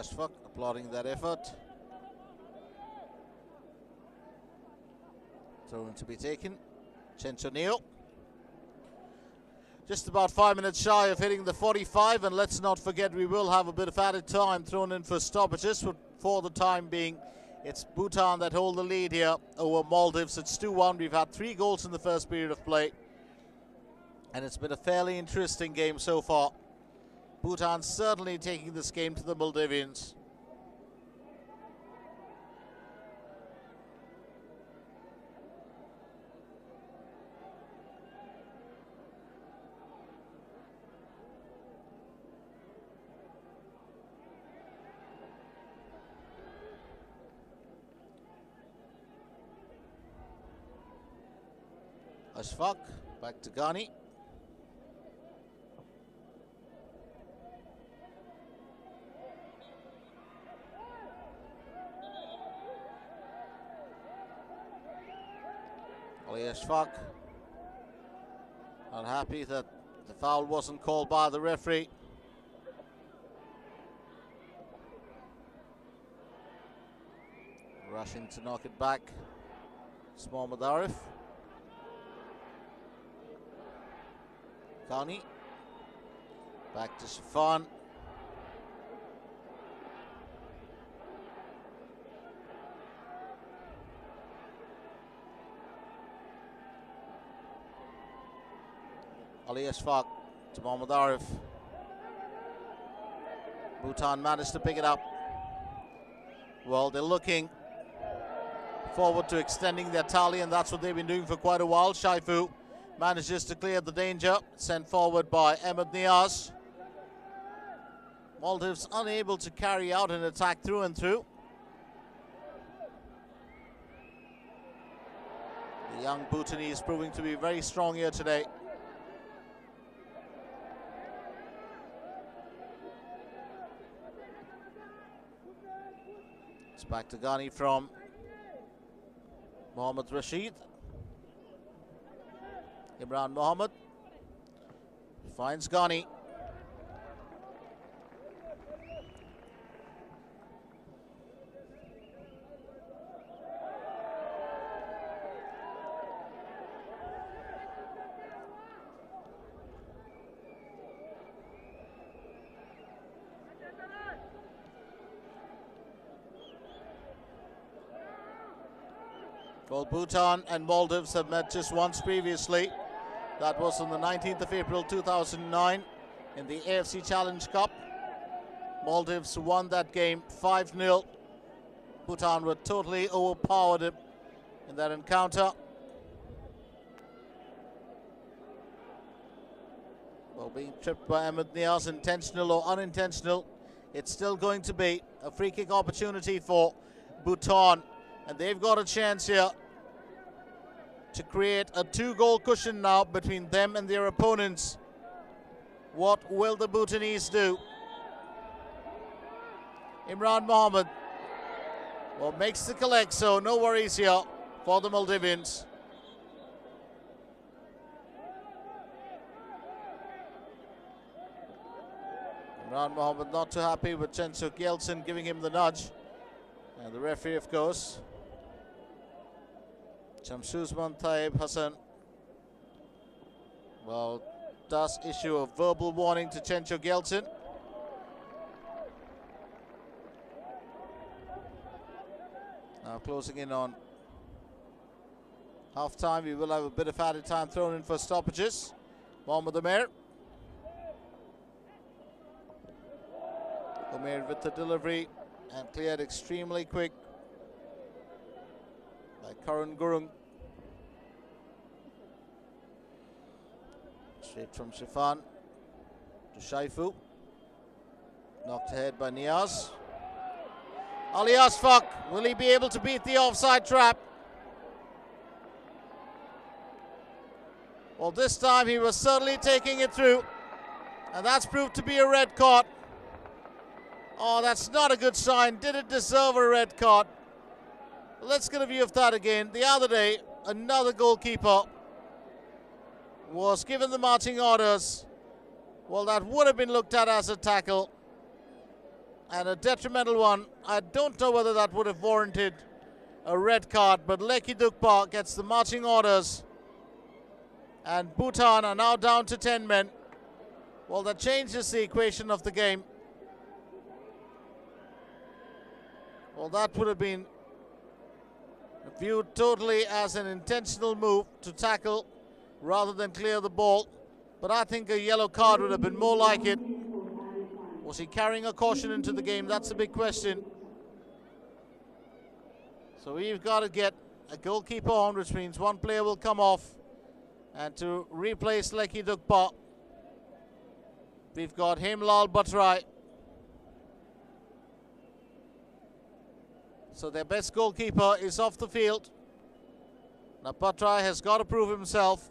Ashfaq applauding that effort. Throw-in to be taken. Chencho Neil. Just about 5 minutes shy of hitting the 45, and let's not forget we will have a bit of added time thrown in for stoppages. For the time being, it's Bhutan that hold the lead here over Maldives. It's 2-1. We've had 3 goals in the first period of play, and it's been a fairly interesting game so far. Bhutan certainly taking this game to the Maldivians. Ashfaq back to Ghani. Ali Ashfaq unhappy that the foul wasn't called by the referee. Rushing to knock it back. It's Mohammad Arif. Ghani. Back to Shafan. Ali Ashfaq to Mohammad Arif. Bhutan managed to pick it up. Well, they're looking forward to extending their tally, and that's what they've been doing for quite a while. Shaifu manages to clear the danger, sent forward by Ahmed Niaz. Maldives unable to carry out an attack through and through. The young Bhutanese proving to be very strong here today. It's back to Ghani from Mohammad Rashid. Imran Mohammed finds Ghani. Well, Bhutan and Maldives have met just once previously. That was on the 19th of April 2009 in the AFC Challenge Cup. Maldives won that game 5-0. Bhutan were totally overpowered in that encounter. Well, being tripped by Ahmed Niaz, intentional or unintentional, it's still going to be a free kick opportunity for Bhutan. And they've got a chance here to create a 2-goal cushion now between them and their opponents. What will the Bhutanese do? Imran Mohammed, well, makes the collect, so no worries here for the Maldivians. Imran Mohammed not too happy with Chenchuk Yeltsin giving him the nudge. And the referee, of course, Shamsuzman Taib Hassan, well, does issue a verbal warning to Chenchuk Yeltsin. Now closing in on half-time, we will have a bit of added time thrown in for stoppages. Mohammad Umair. Umair with the delivery and cleared extremely quick by Karun Gurung. Straight from Shifan to Shaifu. Knocked ahead by Niaz. Ali Ashfaq, will he be able to beat the offside trap? Well, this time he was certainly taking it through, and that's proved to be a red card. Oh, that's not a good sign. Did it deserve a red card? Let's get a view of that again. The other day, another goalkeeper was given the marching orders. Well, that would have been looked at as a tackle, and a detrimental one. I don't know whether that would have warranted a red card, but Lekki Dukpa gets the marching orders, and Bhutan are now down to 10 men. Well, that changes the equation of the game. Well, that would have been viewed totally as an intentional move to tackle rather than clear the ball. But I think a yellow card would have been more like it. Was he carrying a caution into the game? That's a big question. So we've got to get a goalkeeper on, which means one player will come off. And to replace Lekki Dukpa, we've got Hemlal Bhatrai. So their best goalkeeper is off the field. Now Patrai has got to prove himself.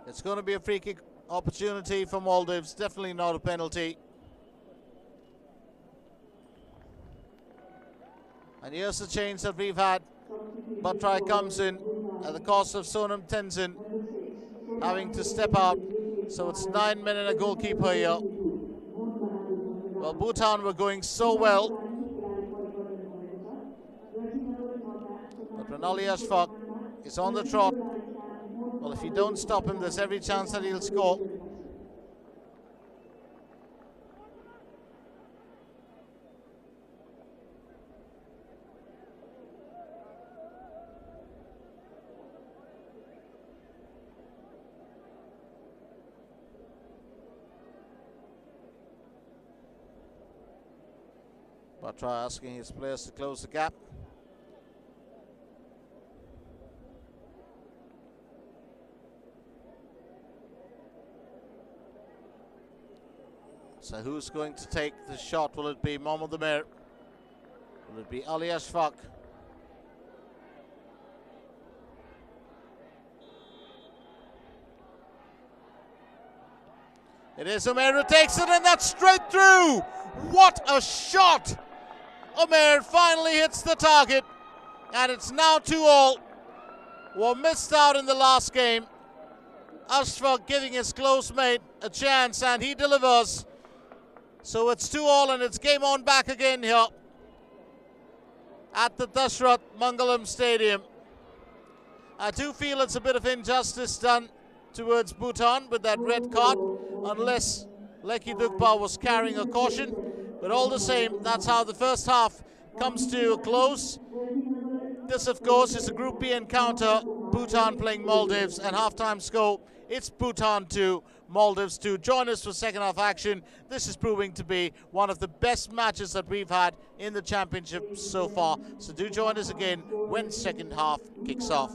It's going to be a free kick opportunity for Maldives, definitely not a penalty. And here's the change that we've had. Patrai comes in at the cost of Sonam Tenzin having to step out. So it's 9 men and a goalkeeper here. Well, Bhutan were going so well. But Renali Ashfaq is on the trot. Well, if you don't stop him, there's every chance that he'll score. Batra asking his players to close the gap. So who's going to take the shot? Will it be Mohammad Amir? Will it be Ali Ashfaq? It is Amir who takes it, and that's straight through. What a shot! Amir finally hits the target, and it's now 2-all. Were missed out in the last game. Ashfaq giving his close mate a chance, and he delivers. So it's 2-all, and it's game on back again here at the Dashrath Mangalam Stadium. I do feel it's a bit of injustice done towards Bhutan with that red card, unless Lekki Dugpa was carrying a caution. But all the same, that's how the first half comes to a close. This, of course, is a Group B encounter. Bhutan playing Maldives, and halftime score, it's Bhutan 2, Maldives 2. Join us for second half action. This is proving to be one of the best matches that we've had in the championship so far. So do join us again when second half kicks off.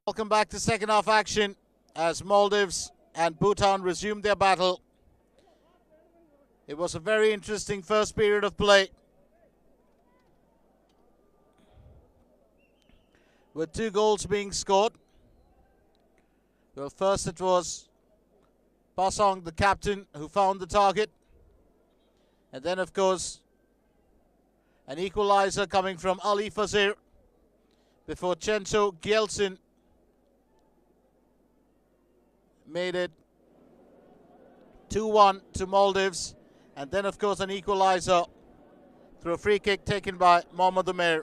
Welcome back to second half action as Maldives and Bhutan resumed their battle. It was a very interesting first period of play, with 2 goals being scored. Well, first it was Pasong, the captain, who found the target. And then, of course, an equalizer coming from Ali Fazir before Chencho Gyeltsin made it 2-1 to Maldives. And then, of course, an equalizer through a free kick taken by Mohammad Umair.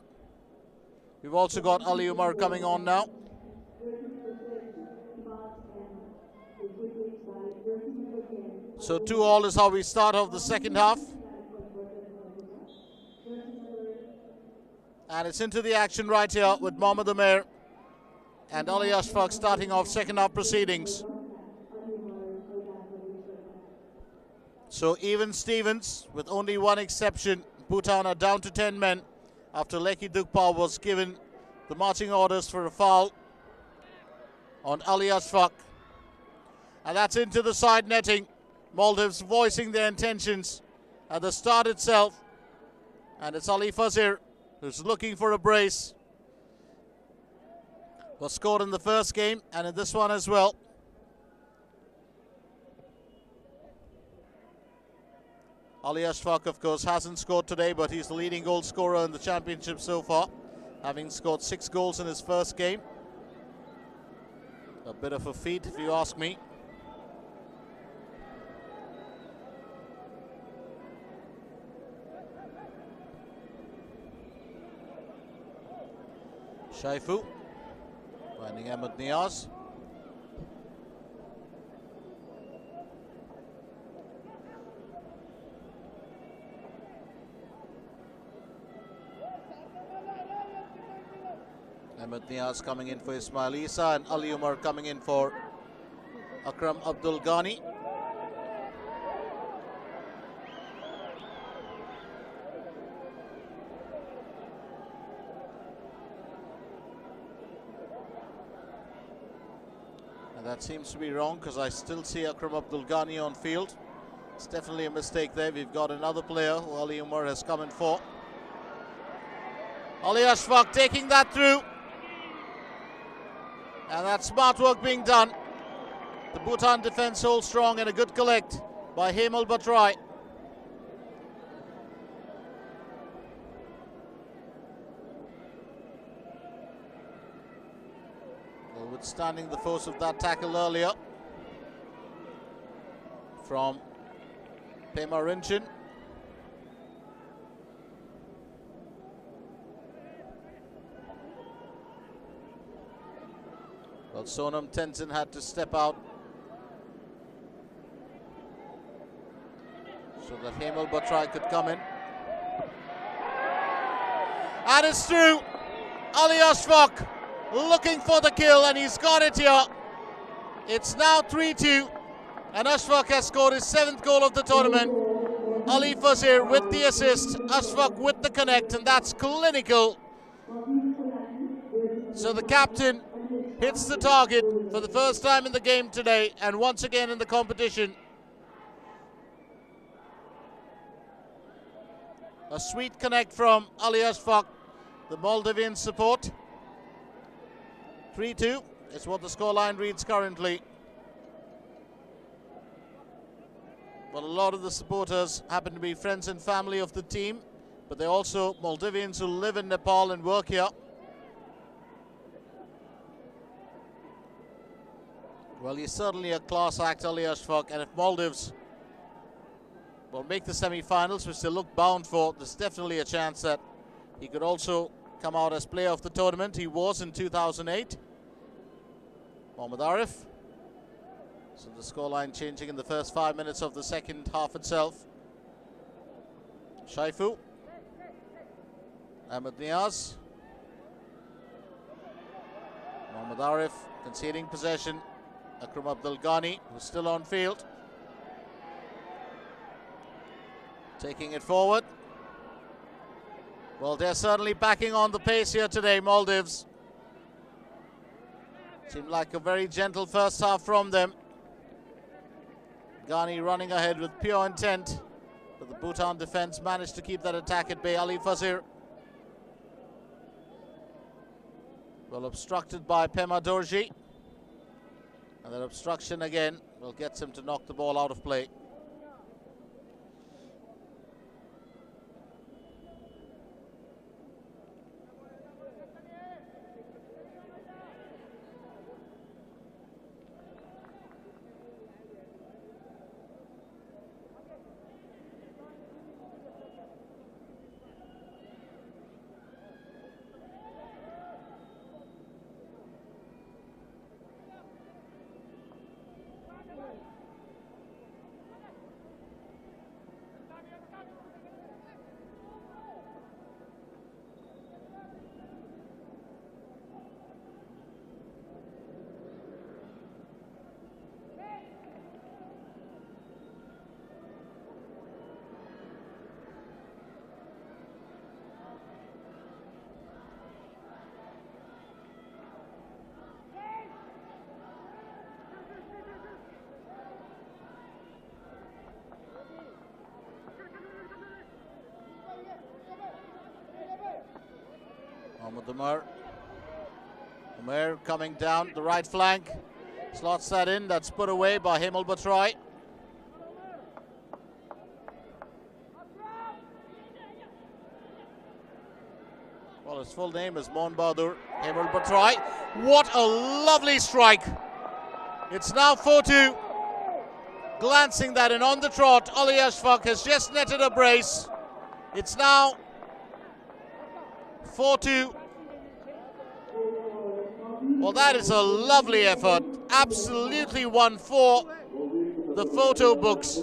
We've also got Ali Umar coming on now. So 2-2 is how we start off the second half. And it's into the action right here with Mohammad Umair and Ali Ashfaq starting off second half proceedings. So even Stevens, with only one exception. Bhutan are down to 10 men after Lekhi Dukpa was given the marching orders for a foul on Ali Ashfaq. And that's into the side netting. Maldives voicing their intentions at the start itself. And it's Ali Fazir who's looking for a brace. Was scored in the first game and in this one as well. Ali Ashfaq, of course, hasn't scored today, but he's the leading goal scorer in the championship so far, having scored 6 goals in his first game. A bit of a feat, if you ask me. Shaifu finding Ahmed Niaz. Ahmed Niaz coming in for Ismail Isa, and Ali Umar coming in for Akram Abdul Ghani. And that seems to be wrong, because I still see Akram Abdul Ghani on field. It's definitely a mistake there. We've got another player who Ali Umar has come in for. Ali Ashfaq taking that through. And that's smart work being done. The Bhutan defence holds strong, and a good collect by Hemal Batrai. Well, withstanding the force of that tackle earlier from Pema Rinchin. Well, Sonam Tenzin had to step out so that Hemal Batrai could come in. And it's through. Ali Ashfaq looking for the kill, and he's got it here. It's now 3-2, and Ashfaq has scored his 7th goal of the tournament. Ali Fazir with the assist, Ashfaq with the connect, and that's clinical. So the captain hits the target for the first time in the game today, and once again in the competition. A sweet connect from Ali Ashfaq, the Maldivian support. 3-2 is what the scoreline reads currently. Well, a lot of the supporters happen to be friends and family of the team, but they're also Maldivians who live in Nepal and work here. Well, he's certainly a class act, Ali Ashfaq, and if Maldives will make the semi-finals, which they look bound for, there's definitely a chance that he could also come out as player of the tournament. He was in 2008. Mohammad Arif. So the scoreline changing in the first 5 minutes of the second half itself. Shaifu. Ahmed Niaz. Mohammad Arif conceding possession. Akram Abdul Ghani, who's still on field. Taking it forward. Well, they're certainly backing on the pace here today, Maldives. Seemed like a very gentle first half from them. Ghani running ahead with pure intent, but the Bhutan defense managed to keep that attack at bay. Ali Fazir. Well, obstructed by Pema Dorji. And that obstruction again will get him to knock the ball out of play. Mohammad Umair coming down the right flank, slots that in. That's put away by Hemal Batrai. Well, his full name is Mon Bahadur Hemal Batrai. What a lovely strike! It's now 4-2. Glancing that in on the trot, Ali Ashfaq has just netted a brace. It's now 4-2. Well, that is a lovely effort. Absolutely one for the photo books.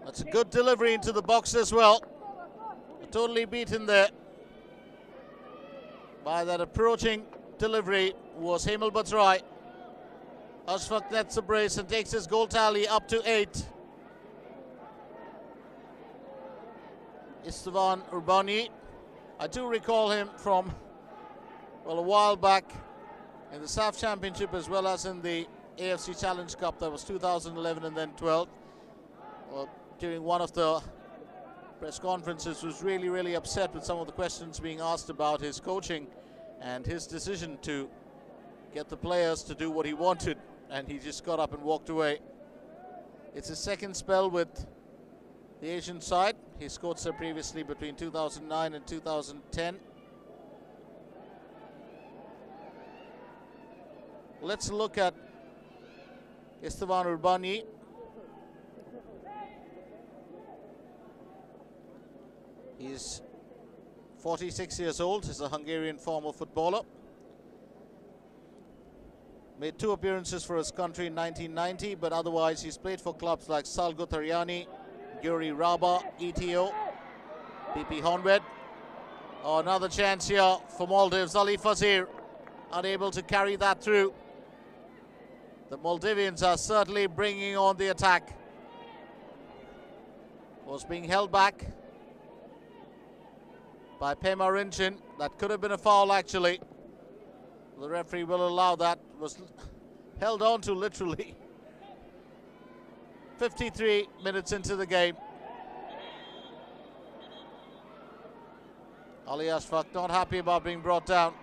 A That's a good delivery into the box as well. Totally beaten there by that approaching delivery was Hemal Bhattrai. Ashfaq nets the brace and takes his goal tally up to 8. Istvan Urbani, I do recall him from, well, a while back in the SAFF Championship as well as in the AFC Challenge Cup. That was 2011 and then 12. Well, during one of the press conferences was really upset with some of the questions being asked about his coaching and his decision to get the players to do what he wanted, and he just got up and walked away. It's his second spell with the Asian side. He scored some previously between 2009 and 2010. Let's look at Istvan Urbani. He's 46 years old. He's a Hungarian former footballer. Made 2 appearances for his country in 1990, but otherwise he's played for clubs like Salgótarjányi, Győri Raba, ETO, BP Honvéd. Oh, another chance here for Maldives. Ali Fazir unable to carry that through. The Maldivians are certainly bringing on the attack. Was being held back by Pema Rinchin. That could have been a foul actually. The referee will allow that. Was held on to literally. 53 minutes into the game. Ali Ashfaq not happy about being brought down.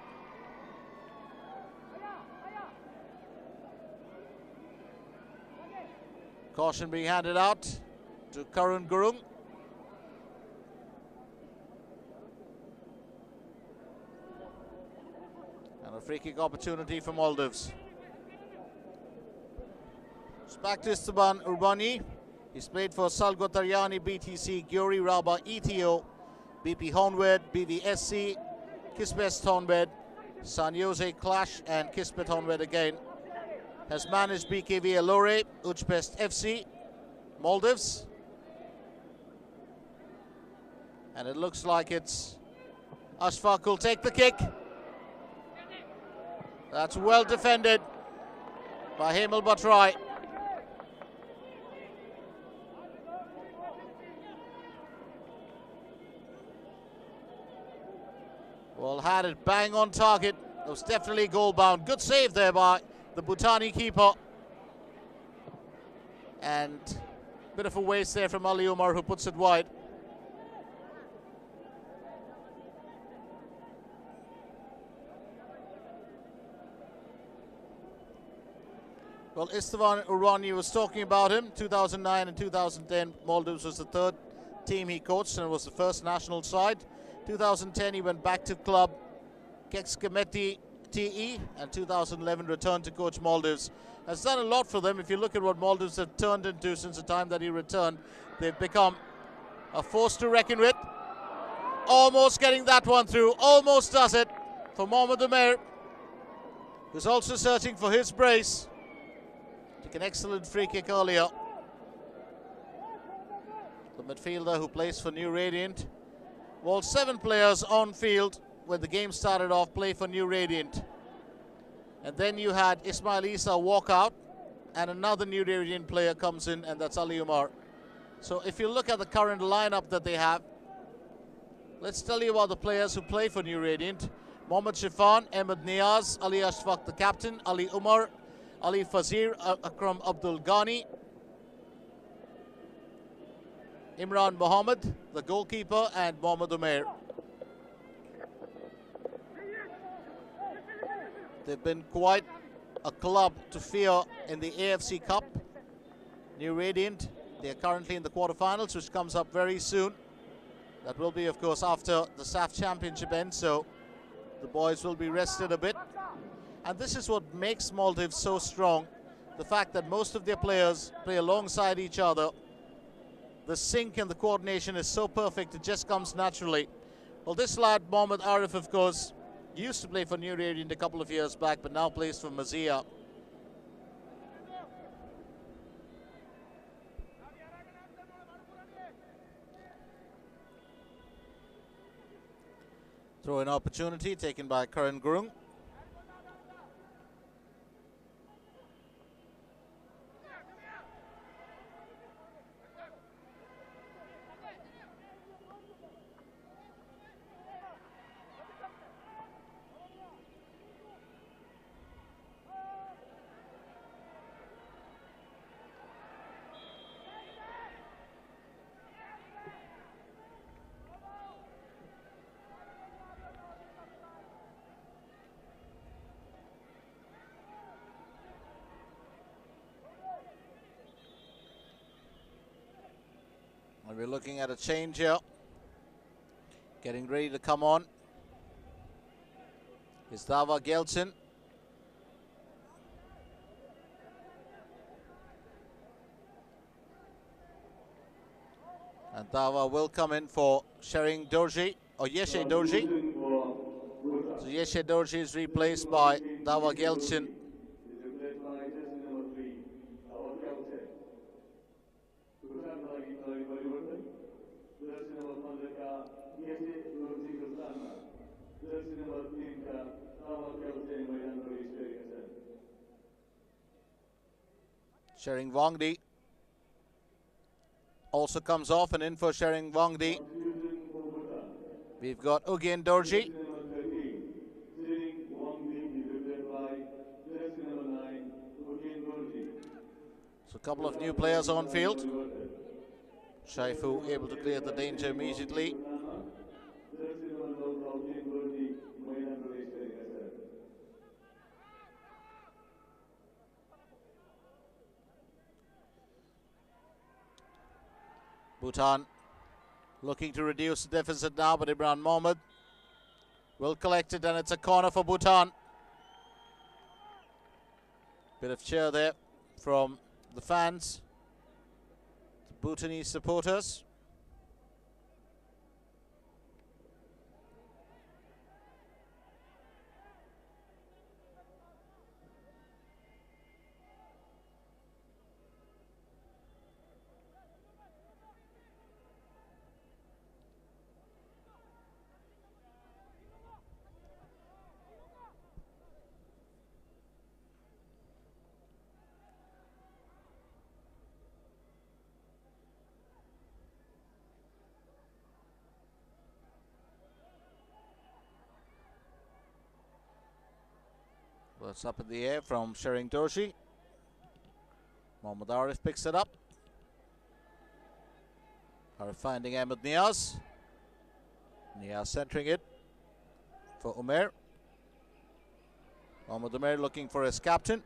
Caution being handed out to Karun Gurung. And a free kick opportunity for Maldives. It's back to Istvan Urbani. He's played for Salgótarjányi, BTC, Győri Raba, ETO, BP Honvéd, BVSC, Kispest Honvéd, San Jose Clash and Kispet Honvéd again. Has managed BKV Alore, Uchpest FC, Maldives. And it looks like it's Ashfaq will take the kick. That's well defended by Hemal Bhattrai. Well, had it bang on target. It was definitely goal bound. Good save there by the Bhutani keeper. And a bit of a waste there from Ali Umar, who puts it wide. Well, Istvan Urbani was talking about him. 2009 and 2010, Maldives was the 3rd team he coached, and it was the first national side. 2010, he went back to club Kekskemeti TE, and 2011 returned to coach Maldives. Has done a lot for them. If you look at what Maldives have turned into since the time that he returned, they've become a force to reckon with. Almost getting that one through. Almost does it for Mohamed Umair, who's also searching for his brace. Took an excellent free kick earlier. The midfielder who plays for New Radiant. Well, 7 players on field when the game started off play for New Radiant. And then you had Ismail Isa walk out, and another New Radiant player comes in, and that's Ali Umar. So if you look at the current lineup that they have, let's tell you about the players who play for New Radiant. Mohammad Shifan, Ahmed Niaz, Ali Ashfaq the captain, Ali Umar, Ali Fazir, Akram Abdul Ghani, Imran Mohammed, the goalkeeper, and Mohamed Umair. They've been quite a club to fear in the AFC Cup. New Radiant, they are currently in the quarterfinals, which comes up very soon. That will be, of course, after the SAFF Championship ends, so the boys will be rested a bit. And this is what makes Maldives so strong. The fact that most of their players play alongside each other. The sync and the coordination is so perfect, it just comes naturally. Well, this lad, Mohamed Arif, of course, used to play for New Radiant a couple of years back, but now plays for Mazia. Throw-in opportunity taken by Karan Gurung. And we're looking at a change here. Getting ready to come on is Dava Gelson. And Dava will come in for Shering Dorji, or Yeshe Dorji. So Yeshe Dorji is replaced by Dava Gelson. Shering Wangdi also comes off, and in for Shering Wangdi we've got Ugyen Dorji. So a couple of new players on field. Shaifu able to clear the danger immediately. Bhutan looking to reduce the deficit now, but Imran Mohammed will collect it, and it's a corner for Bhutan. Bit of cheer there from the fans, the Bhutanese supporters. Well, it's up in the air from Shering Dorji. Mohammad Arif picks it up. Arif finding Ahmed Niaz. Niaz centering it for Umair. Mohammad Umair looking for his captain.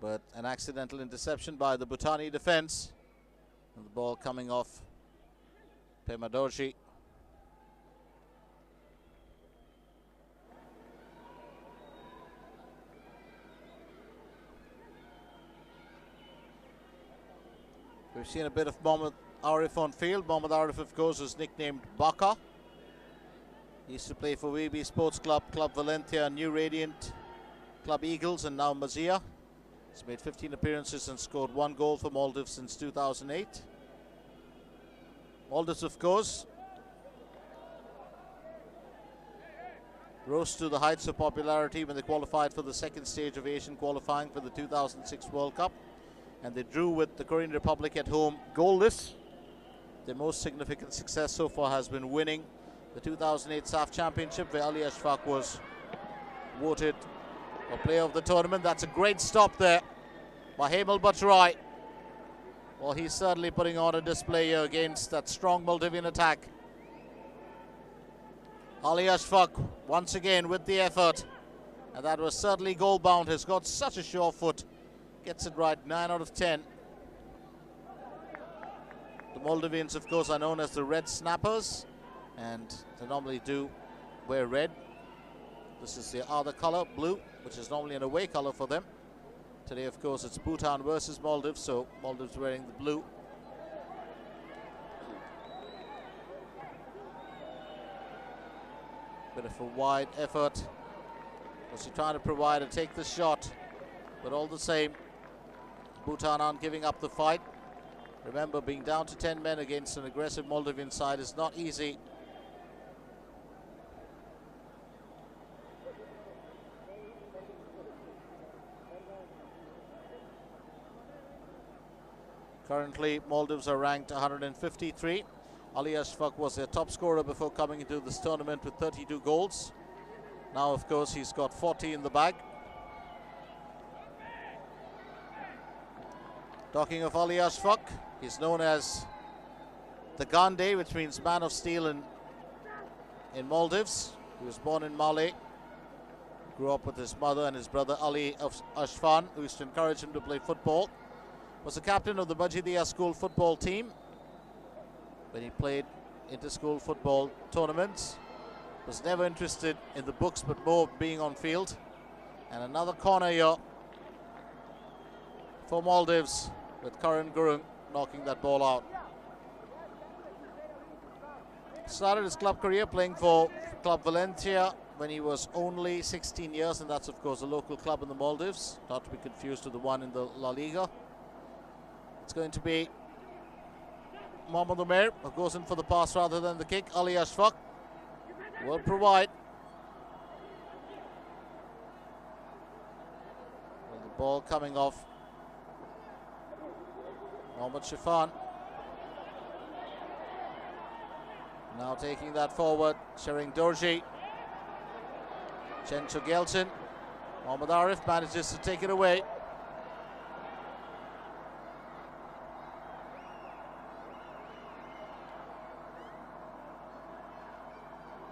But an accidental interception by the Bhutani defense. And the ball coming off Pema Dorji. We've seen a bit of Mohammad Arif on field. Mohammad Arif, of course, is nicknamed Baka. He used to play for VB Sports Club, Club Valencia, New Radiant, Club Eagles, and now Mazia. He's made 15 appearances and scored 1 goal for Maldives since 2008. Maldives, of course, rose to the heights of popularity when they qualified for the second stage of Asian qualifying for the 2006 World Cup. And they drew with the Korean Republic at home goalless. Their most significant success so far has been winning the 2008 SAFF Championship, where Ali Ashfaq was voted a player of the tournament. That's a great stop there by Hemal Bhattarai. Well, he's certainly putting on a display here against that strong Maldivian attack. Ali Ashfaq once again with the effort. And that was certainly goal-bound. Has got such a sure foot. Gets it right, 9 out of 10. The Maldivians, of course, are known as the red snappers, and they normally do wear red. This is the other color, blue, which is normally an away color for them. Today, of course, it's Bhutan versus Maldives, so Maldives wearing the blue. Bit of a wide effort. Was he trying to provide a take the shot, but all the same, Bhutan aren't giving up the fight. Remember, being down to 10 men against an aggressive Maldivian side is not easy. Currently, Maldives are ranked 153. Ali Ashfaq was their top scorer before coming into this tournament with 32 goals. Now, of course, he's got 40 in the bag. Talking of Ali Ashfaq, he's known as the Gandhi, which means man of steel in Maldives. He was born in Malé, grew up with his mother and his brother Ali Ashfan, who used to encourage him to play football. Was the captain of the Bajidia school football team when he played inter-school football tournaments. Was never interested in the books but more being on field. And another corner here for Maldives with Karan Gurung knocking that ball out. Started his club career playing for Club Valencia when he was only 16 years, and that's of course a local club in the Maldives, not to be confused with the one in the La Liga. It's going to be Mohamed Umair who goes in for the pass rather than the kick. Ali Ashfaq will provide. Well, the ball coming off Mohamed Shifan. Now taking that forward, Shering Dorji. Chencho Gelson. Mohamed Arif manages to take it away.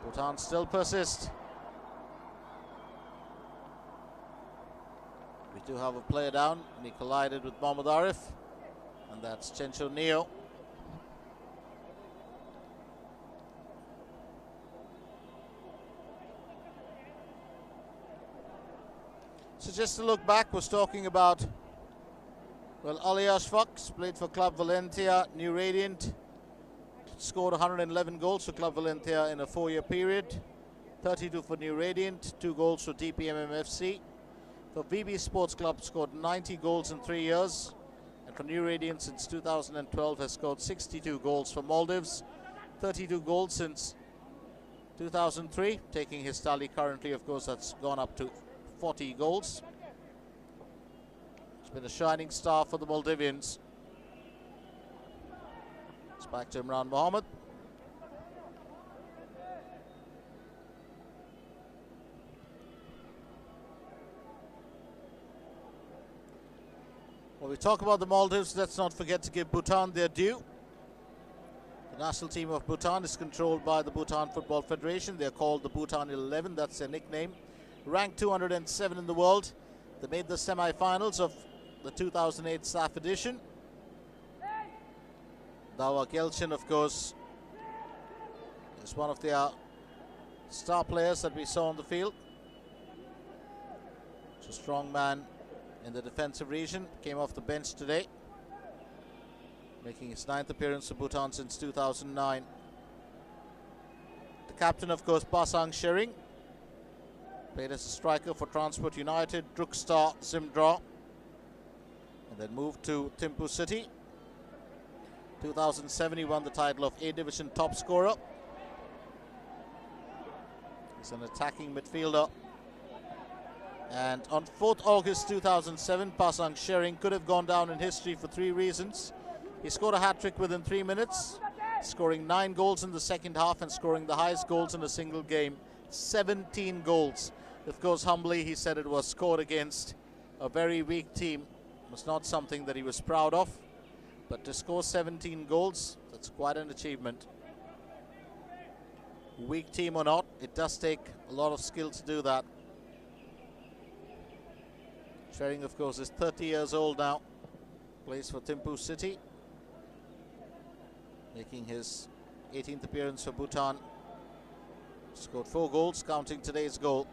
Bhutan still persist. We do have a player down, and he collided with Mohamed Arif, and that's Chencho Neo. So just to look back, was talking about, well, Ali Ashfaq played for Club Valencia, New Radiant, scored 111 goals for Club Valencia in a 4-year period, 32 for New Radiant, 2 goals for DPMMFC. For VB Sports Club, scored 90 goals in 3 years, and for New Radiant since 2012 has scored 62 goals for Maldives, 32 goals since 2003, taking his tally currently, of course, that's gone up to 40 goals. It's been a shining star for the Maldivians. It's back to Imran Mohammed. When we talk about the Maldives, let's not forget to give Bhutan their due. The national team of Bhutan is controlled by the Bhutan Football Federation. They're called the Bhutan 11, that's their nickname. Ranked 207 in the world. They made the semi-finals of the 2008 SAFF edition. Dawa Gelchin, of course, is one of their star players that we saw on the field. It's a strong man in the defensive region. Came off the bench today, making his 9th appearance for Bhutan since 2009. The captain, of course, Pasang Shering. Played as a striker for Transport United, Drukstar Zimdra, and then moved to Thimphu City. 2007 he won the title of A Division top scorer. He's an attacking midfielder. And on 4th August 2007, Pasang Shering could have gone down in history for 3 reasons. He scored a hat-trick within 3 minutes, scoring 9 goals in the second half and scoring the highest goals in a single game, 17 goals. Of course, humbly, he said it was scored against a very weak team. It was not something that he was proud of. But to score 17 goals, that's quite an achievement. Weak team or not, it does take a lot of skill to do that. Shering, of course, is 30 years old now. Plays for Thimphu City. Making his 18th appearance for Bhutan. Scored 4 goals, counting today's goal.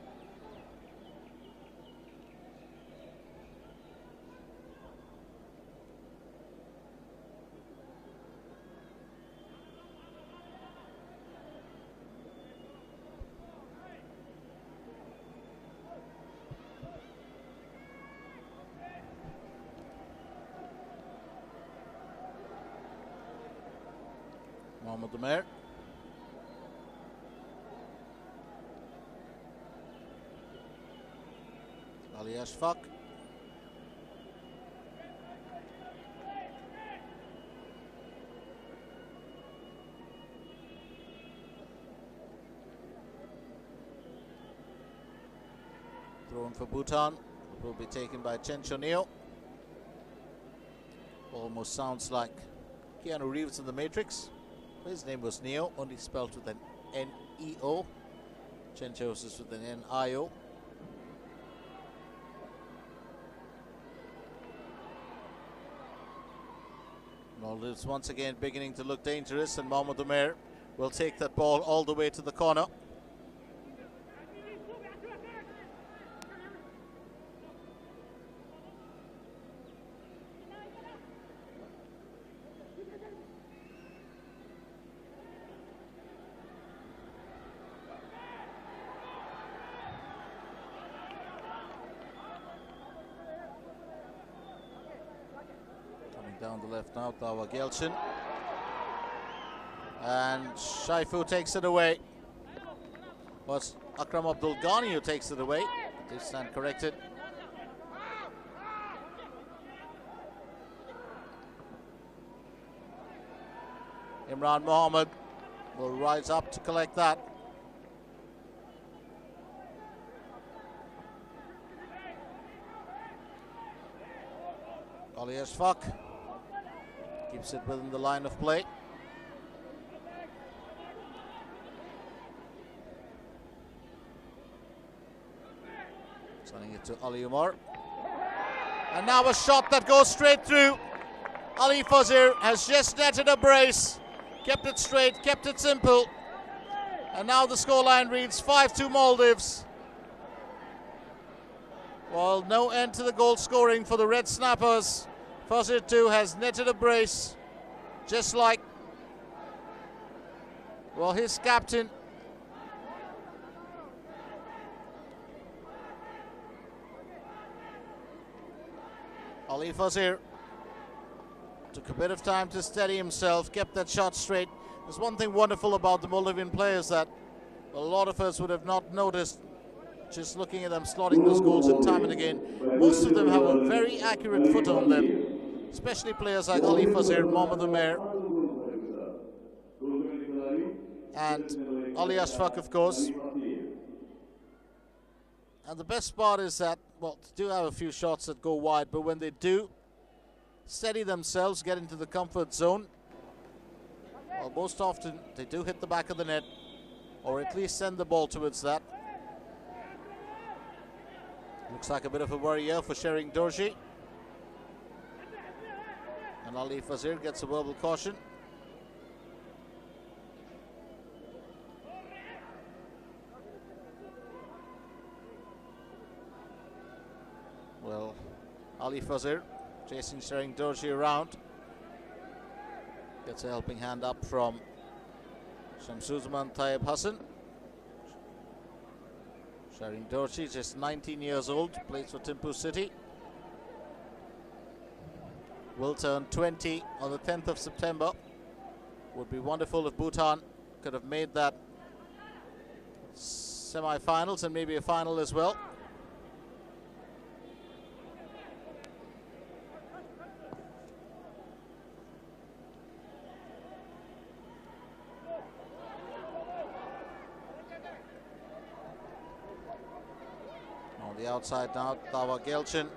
Mohamed Umair. Ali Ashfaq. Thrown for Bhutan. It will be taken by Chen Choneo. Almost sounds like Keanu Reeves in The Matrix. His name was Neo, only spelled with an N-E-O. Chen Choneo with an N-I-O. Maldives once again beginning to look dangerous, and Mohamed Umair will take that ball all the way to the corner. Down the left now, Tawa Gelchin. And Shaifu takes it away. Was Akram Abdul Ghani who takes it away. They stand corrected. Imran Mohammed will rise up to collect that. Ali Ashfaq keeps it within the line of play. Sending it to Ali Umar. And now a shot that goes straight through. Ali Fazir has just netted a brace. Kept it straight, kept it simple. And now the scoreline reads 5-2 Maldives. Well, no end to the goal scoring for the Red Snappers. Fazir too has netted a brace, just like, well, his captain. Ali Fazir took a bit of time to steady himself, kept that shot straight. There's one thing wonderful about the Maldivian players that a lot of us would have not noticed just looking at them slotting those goals in time and again. Most of them have a very accurate foot on them, especially players like Ali Fazir, Mohamed Umair, and Ali Ashfaq, of course. And the best part is that, well, they do have a few shots that go wide, but when they do steady themselves, get into the comfort zone, well, most often they do hit the back of the net, or at least send the ball towards that. Looks like a bit of a worry here for Shering Dorji. And Ali Fazir gets a verbal caution. Well, Ali Fazir chasing Shering Dorji around. Gets a helping hand up from Shamsuzman Tayyib Hassan. Shering Dorji, just 19 years old, plays for Thimphu City. Will turn 20 on the 10th of September. Would be wonderful if Bhutan could have made that semi-finals and maybe a final as well. On the outside now, Tawa Gelchin.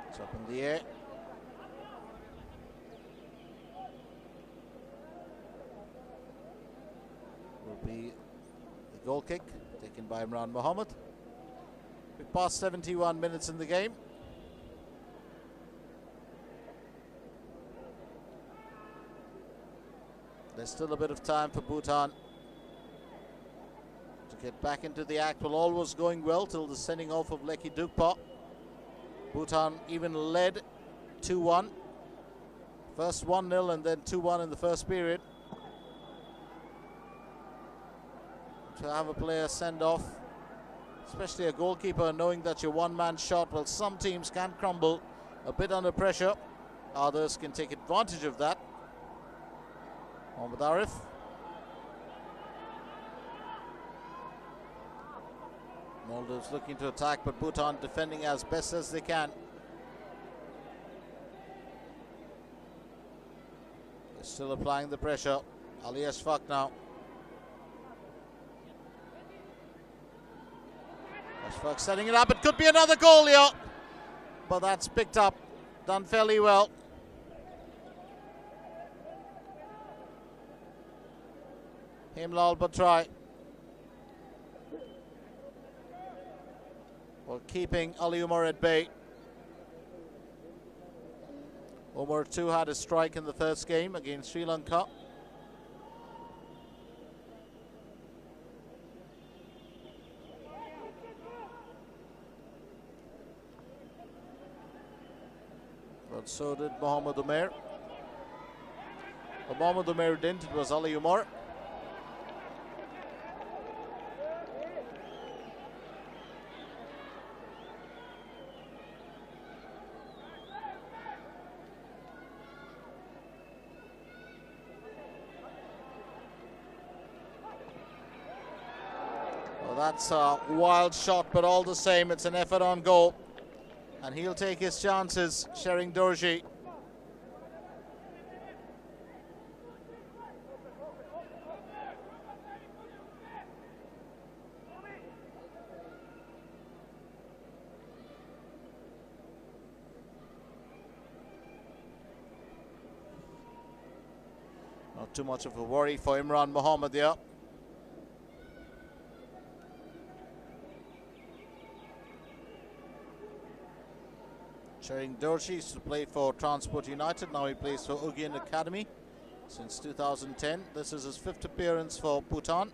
It's up in the air. Will be the goal kick taken by Imran Mohammed. We passed 71 minutes in the game. There's still a bit of time for Bhutan to get back into the act. Well, all was going well till the sending off of Leki Dukpa. Bhutan even led 2-1. First 1-0 and then 2-1 in the first period. To have a player send off, especially a goalkeeper, knowing that your one-man shot, well, some teams can crumble a bit under pressure. Others can take advantage of that. Mohamed Arif. Maldives looking to attack, but Bhutan defending as best as they can. They're still applying the pressure. Ali Ashfaq now. Ashfaq setting it up. It could be another goal here, but that's picked up, done fairly well. Himlal Batrai. Well, keeping Ali Umar at bay. Umar too had a strike in the first game against Sri Lanka. But so did Mohammad Umair. But Mohammad Umair didn't, it was Ali Umar. That's a wild shot, but all the same, it's an effort on goal. And he'll take his chances, Shering Dorji. Not too much of a worry for Imran Mohammed there. Shering Dorji used to play for Transport United, now he plays for Ugyen Academy since 2010. This is his 5th appearance for Bhutan.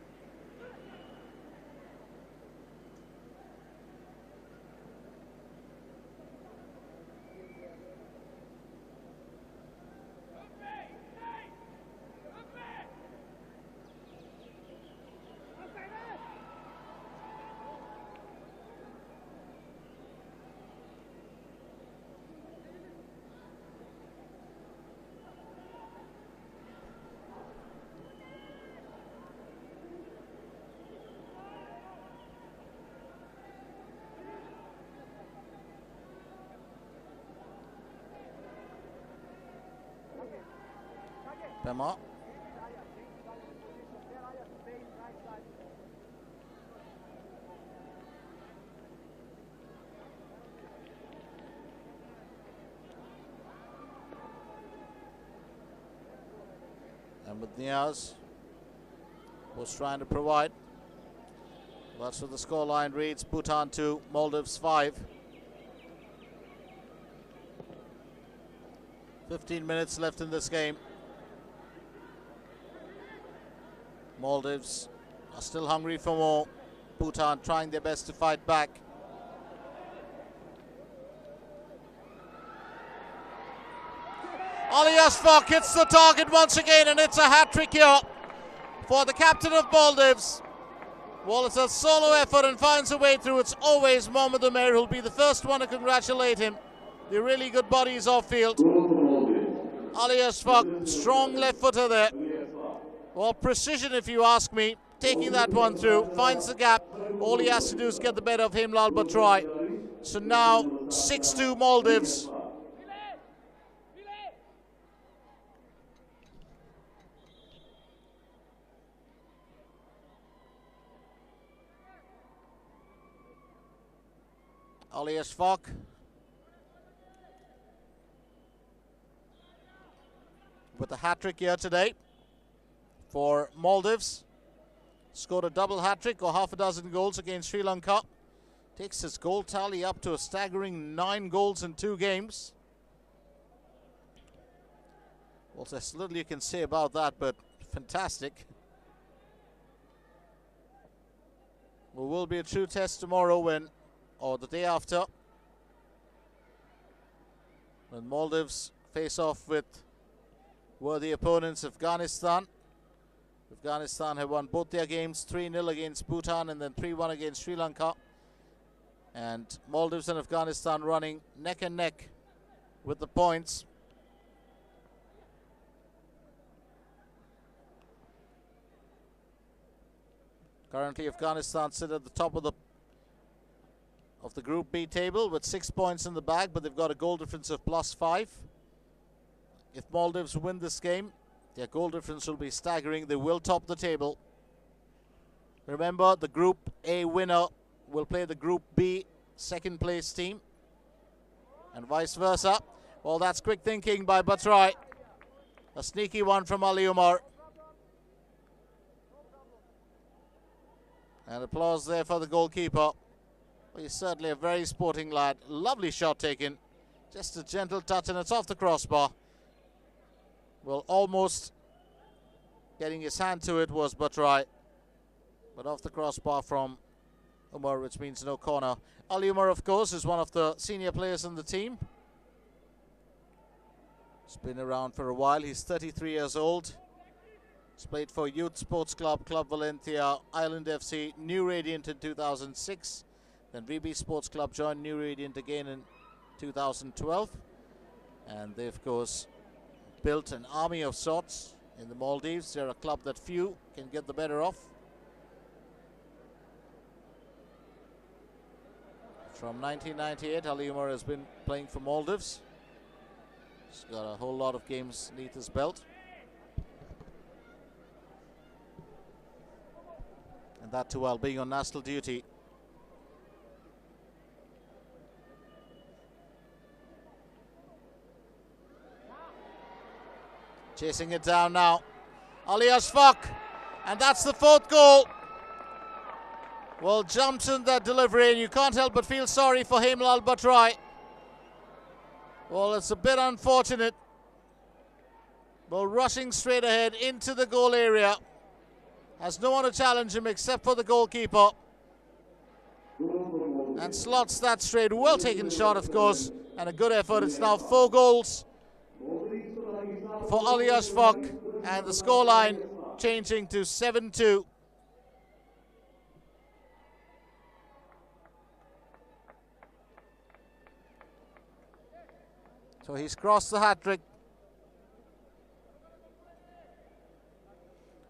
Pema. And with Niaz was trying to provide. That's what the scoreline reads. Bhutan 2, Maldives 5. 15 minutes left in this game. Maldives are still hungry for more. Bhutan trying their best to fight back. Ali Ashfaq hits the target once again, and it's a hat-trick here for the captain of Maldives. Well, it's a solo effort and finds a way through. It's always Mohammad Umair who'll be the first one to congratulate him. The really good bodies off field. Ali Ashfaq, strong left footer there. Well, precision if you ask me. Taking that one through, finds the gap. All he has to do is get the better of Himlal Batrai. So now 6-2 Maldives. Ali Ashfaq. With a hat-trick here today for Maldives. Scored a double hat-trick or half a dozen goals against Sri Lanka. Takes his goal tally up to a staggering 9 goals in 2 games. Well, there's little you can say about that, but fantastic. Well, will be a true test tomorrow or the day after, when Maldives face off with worthy opponents Afghanistan. Afghanistan have won both their games, 3-0 against Bhutan and then 3-1 against Sri Lanka. And Maldives and Afghanistan running neck and neck with the points. Currently Afghanistan sit at the top of the the Group B table with 6 points in the bag, but they've got a goal difference of +5. If Maldives win this game, their goal difference will be staggering. They will top the table. Remember, the Group A winner will play the Group B second place team, and vice versa. Well, that's quick thinking by Batrai. A sneaky one from Ali Umar. And applause there for the goalkeeper. Well, he's certainly a very sporting lad. Lovely shot taken. Just a gentle touch, and it's off the crossbar. Well, almost getting his hand to it was Batrai, but off the crossbar from Umar, which means no corner. Ali Umar, of course, is one of the senior players in the team. He's been around for a while. He's 33 years old. He's played for Youth Sports Club, Club Valencia, Island FC, New Radiant in 2006. Then VB Sports Club joined New Radiant again in 2012. And they, of course, built an army of sorts in the Maldives. They're a club that few can get the better of. From 1998, Ali Umar has been playing for Maldives. He's got a whole lot of games beneath his belt. And that too while being on national duty. Chasing it down now. Ali Ashfaq. And that's the 4th goal. Well, jumps in that delivery, and you can't help but feel sorry for Hemlal Batrai. Well, it's a bit unfortunate. Well, rushing straight ahead into the goal area. Has no one to challenge him except for the goalkeeper. And slots that straight. Well taken shot, of course, and a good effort. It's now 4 goals for Ali Ashfaq, and the scoreline changing to 7-2. So he's crossed the hat-trick.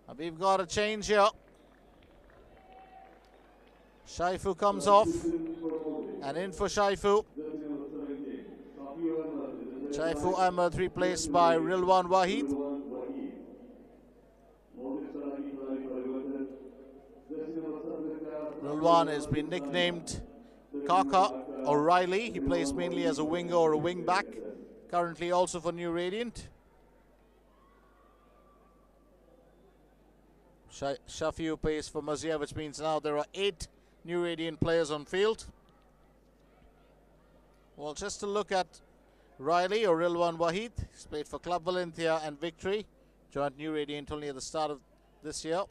And we've got a change here. Shaifu comes off. And in for Shaifu. Shaifu Ahmed replaced by Rilwan Wahid. Rilwan has been nicknamed Kaka or Riley. He plays mainly as a winger or a wing back. Currently also for New Radiant. Shafiu plays for Mazia, which means now there are 8 New Radiant players on field. Well, just to look at Riley or Rilwan Wahid. He's played for Club Valencia and Victory. Joined New Radiant only at the start of this year.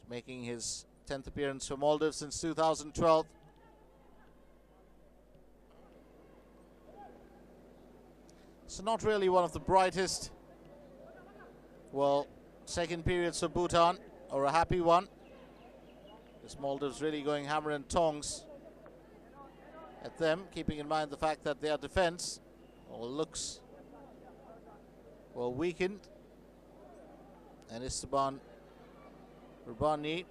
He's making his 10th appearance for Maldives since 2012. So not really one of the brightest, well, second periods for Bhutan, or a happy one. This Maldives really going hammer and tongs at them, keeping in mind the fact that their defense looks, well, weakened. And Esteban Rubani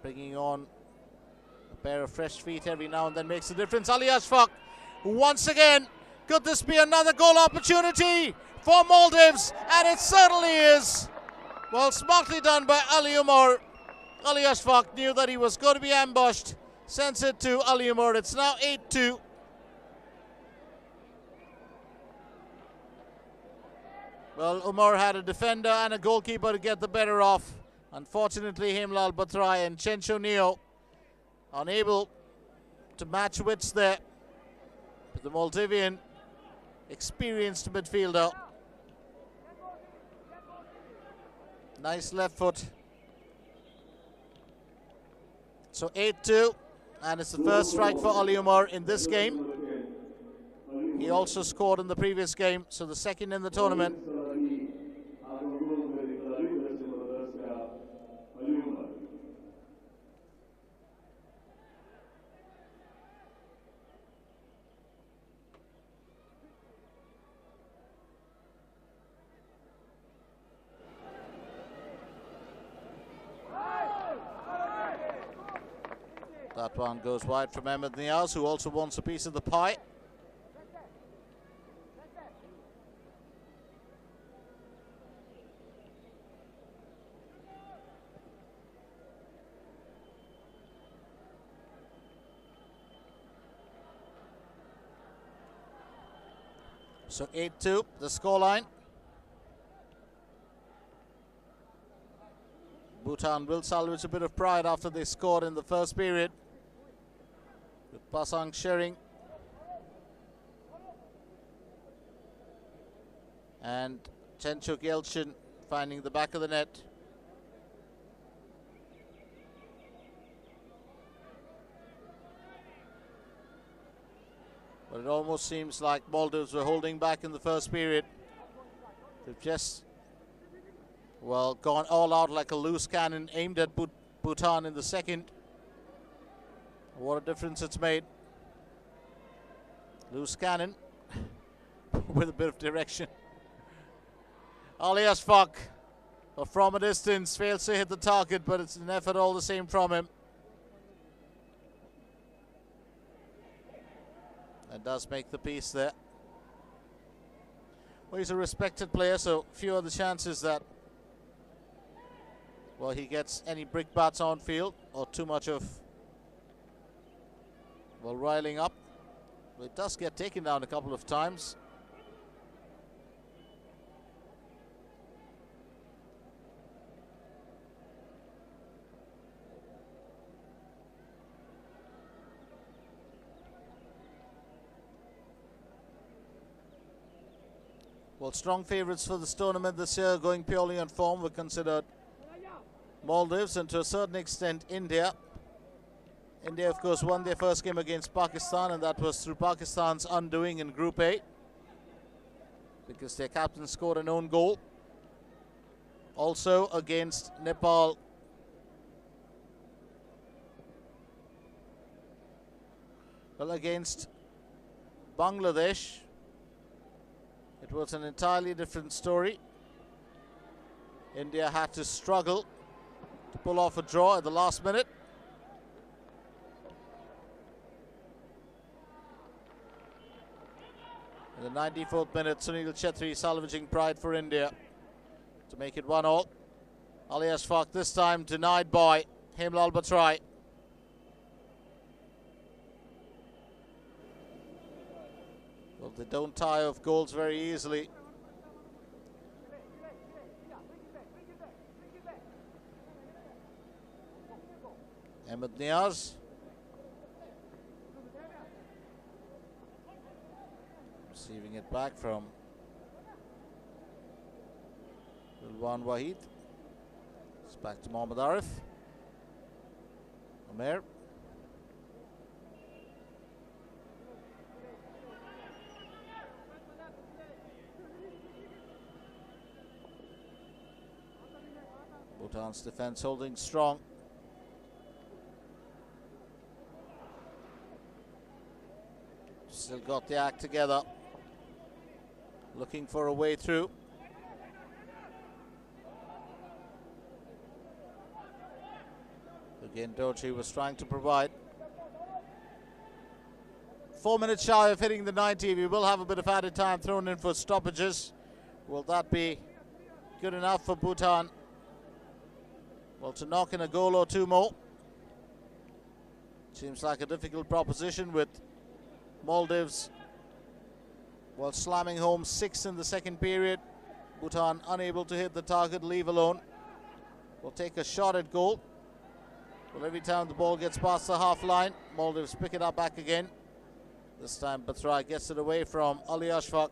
bringing on a pair of fresh feet every now and then makes a difference. Ali Ashfaq once again. Could this be another goal opportunity for Maldives? And it certainly is. Well, smartly done by Ali Umar. Ali Ashfaq knew that he was going to be ambushed. Sends it to Ali Umar. It's now 8-2. Well, Umar had a defender and a goalkeeper to get the better of. Unfortunately, Hemlal Batrai and Chencho Neo unable to match wits there. But the Maldivian experienced midfielder. Nice left foot. So 8-2, and it's the first strike for Ali Umar in this game. He also scored in the previous game, so the second in the tournament. That one goes wide from Ahmed Niaz, who also wants a piece of the pie. So 8-2, the scoreline. Bhutan will salvage a bit of pride after they scored in the first period, with Pasang Shering and Chenchuk Yelchin finding the back of the net. But it almost seems like Maldives were holding back in the first period. They've just, well, gone all out like a loose cannon, aimed at Bhutan in the second. What a difference it's made. Loose cannon with a bit of direction. Ali Ashfaq, from a distance, fails to hit the target, but it's an effort all the same from him. And does make the piece there. Well, he's a respected player, so few are the chances that, well, he gets any brickbats on field or too much of, well, riling up. Well, it does get taken down a couple of times. Well, strong favourites for this tournament this year, going purely on form, were considered Maldives and to a certain extent India. India, of course, won their first game against Pakistan, and that was through Pakistan's undoing in Group A, because their captain scored an own goal. Also against Nepal. Well, against Bangladesh, it was an entirely different story. India had to struggle to pull off a draw at the last minute. In the 94th minute, Sunil Chetri salvaging pride for India to make it 1-1. Ali Ashfaq this time denied by Hemlal Batrai. Well, they don't tire of goals very easily. Ahmed Niaz. Receiving it back from Rilwan Wahid. It's back to Mohammad Arif. Omer. Bhutan's defense holding strong. Still got the act together. Looking for a way through. Again, Dochi was trying to provide. 4 minutes shy of hitting the 90. We will have a bit of added time thrown in for stoppages. Will that be good enough for Bhutan? Well, to knock in a goal or two more. Seems like a difficult proposition with Maldives, well, slamming home 6 in the second period. Bhutan unable to hit the target, leave alone. Will take a shot at goal. Well, every time the ball gets past the half line, Maldives pick it up back again. This time Batrai gets it away from Ali Ashfaq.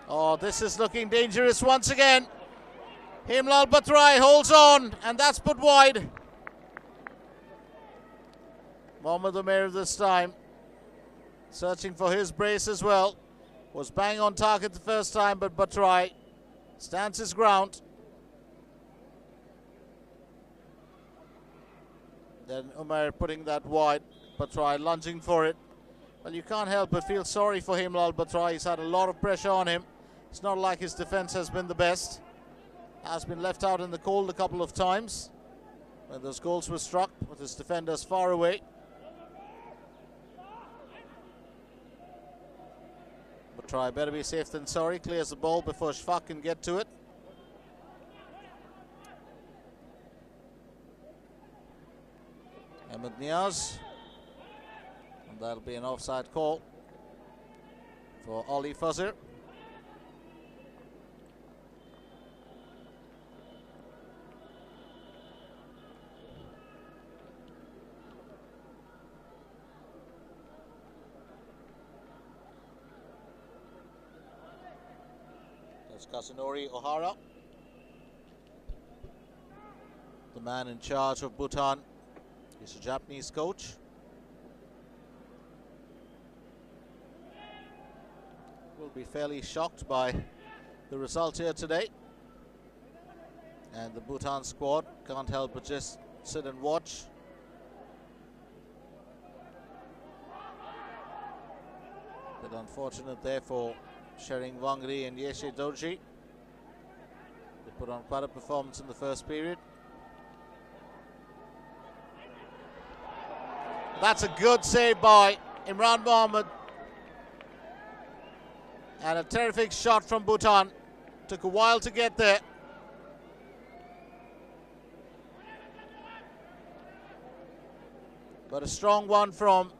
Oh, this is looking dangerous once again. Hemlal Batrai holds on, and that's put wide. Mohammad Omer this time, searching for his brace as well. Was bang on target the first time, but Batrai Stands his ground. Then Umar putting that wide. Batrai lunging for it. Well, you can't help but feel sorry for him, Lal Batrai. He's had a lot of pressure on him. It's not like his defense has been the best. Has been left out in the cold a couple of times when those goals were struck with his defenders far away. Batrai better be safe than sorry. Clears the ball before Shfaq can get to it. Ahmed Niaz. And that'll be an offside call for Ali Fazir. There's Kazunori Ohara, the man in charge of Bhutan. He's a Japanese coach. Will be fairly shocked by the result here today. And the Bhutan squad can't help but just sit and watch. But unfortunate there for Shering Wangri and Yeshe Dorji. They put on quite a performance in the first period. That's a good save by Imran Mohammed. And a terrific shot from Bhutan. Took a while to get there. But a strong one from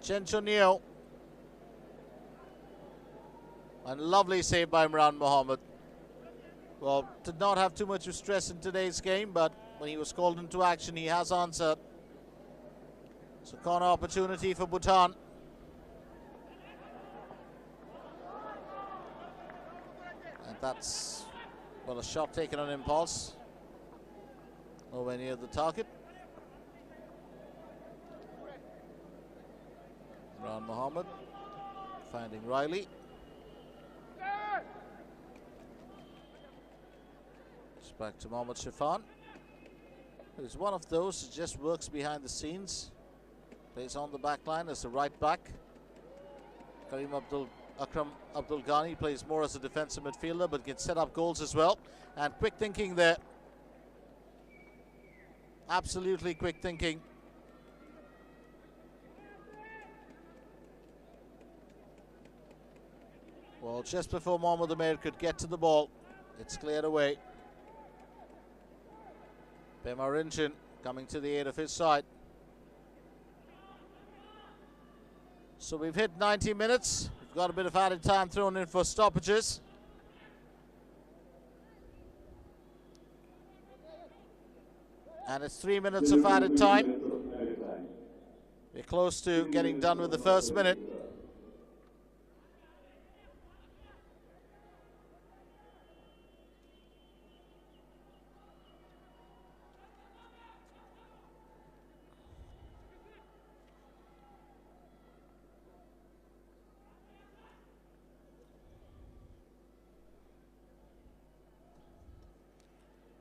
Chen Chunio. And lovely save by Imran Mohammed. Well, did not have too much of stress in today's game, but when he was called into action, he has answered. So corner opportunity for Bhutan. And that's, well, a shot taken on impulse. Nowhere near the target. Imran Mohammed finding Riley. It's back to Mohammad Shifan. He's one of those who just works behind the scenes. Plays on the back line as a right back. Akram Abdul Ghani plays more as a defensive midfielder, but can set up goals as well. And quick thinking there. Absolutely quick thinking. Well, just before Mohammad Amir could get to the ball, it's cleared away. Pema Rinchin coming to the aid of his side. So we've hit 90 minutes. We've got a bit of added time thrown in for stoppages. And it's 3 minutes of added time. We're close to getting done with the first minute.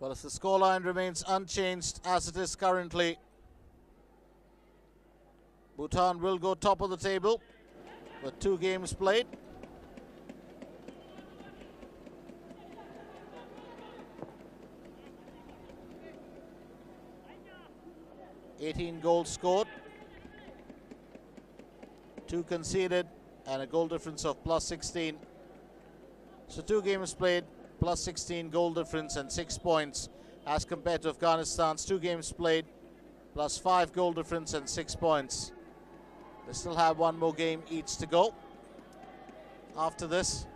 Well, if the scoreline remains unchanged as it is currently, Bhutan will go top of the table with 2 games played. (18 goals scored, 2 conceded, and a goal difference of plus 16. So 2 games played, plus 16 goal difference and 6 points, as compared to Afghanistan's 2 games played, plus 5 goal difference and 6 points. They still have 1 more game each to go after this.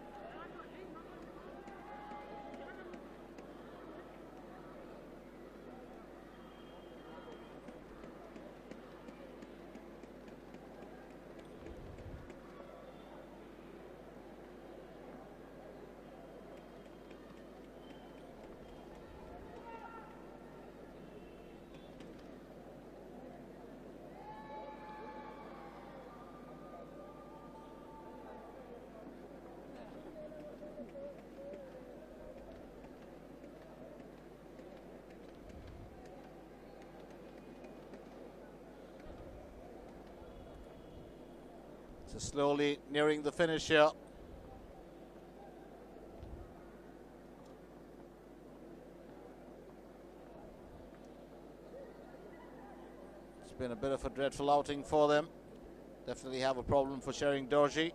So slowly nearing the finish here. It's been a bit of a dreadful outing for them. Definitely have a problem for sharing Dorji.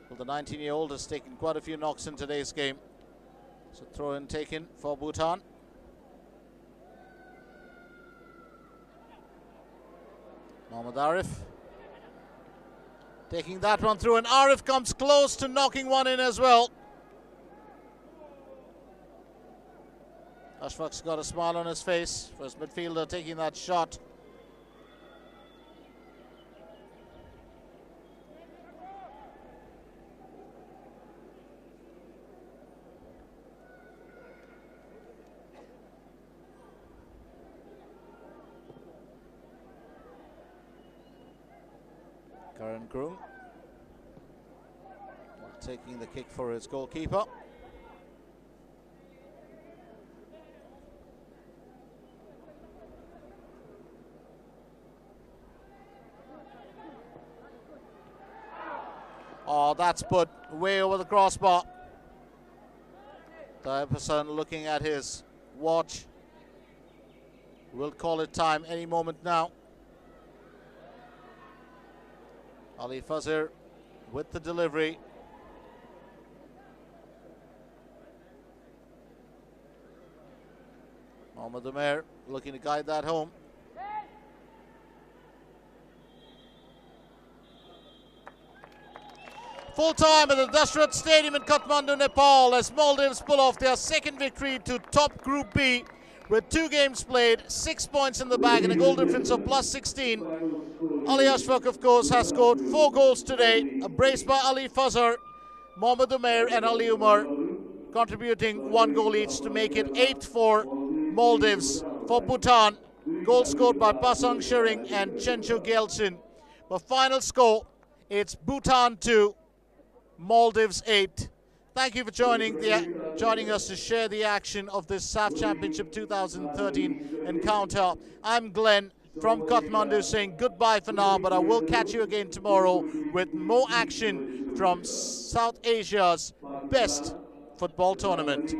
Well, the 19-year-old has taken quite a few knocks in today's game. So throw in taken for Bhutan. Mohammad Arif taking that one through, and Arif comes close to knocking one in as well. Ashfaq's got a smile on his face for his midfielder taking that shot. Karan Groom taking the kick for his goalkeeper. Oh, that's put way over the crossbar. The person looking at his watch. We'll call it time any moment now. Ali Fazir with the delivery. Mohammad Umair looking to guide that home. Full time at the Dashrath Stadium in Kathmandu, Nepal, as Maldives pull off their second victory to top Group B with 2 games played, 6 points in the bag and a goal difference of plus 16. Ali Ashfaq, of course, has scored 4 goals today, a brace by Ali Fazar, Mohammad Umair and Ali Umar contributing 1 goal each to make it 8 for Maldives. For Bhutan, goals scored by Pasang Shering and Chencho Gyaltsin. The final score, it's Bhutan 2, Maldives 8. Thank you for joining us to share the action of this SAFF Championship 2013 encounter. I'm Glenn from Kathmandu saying goodbye for now, but I will catch you again tomorrow with more action from South Asia's best football tournament.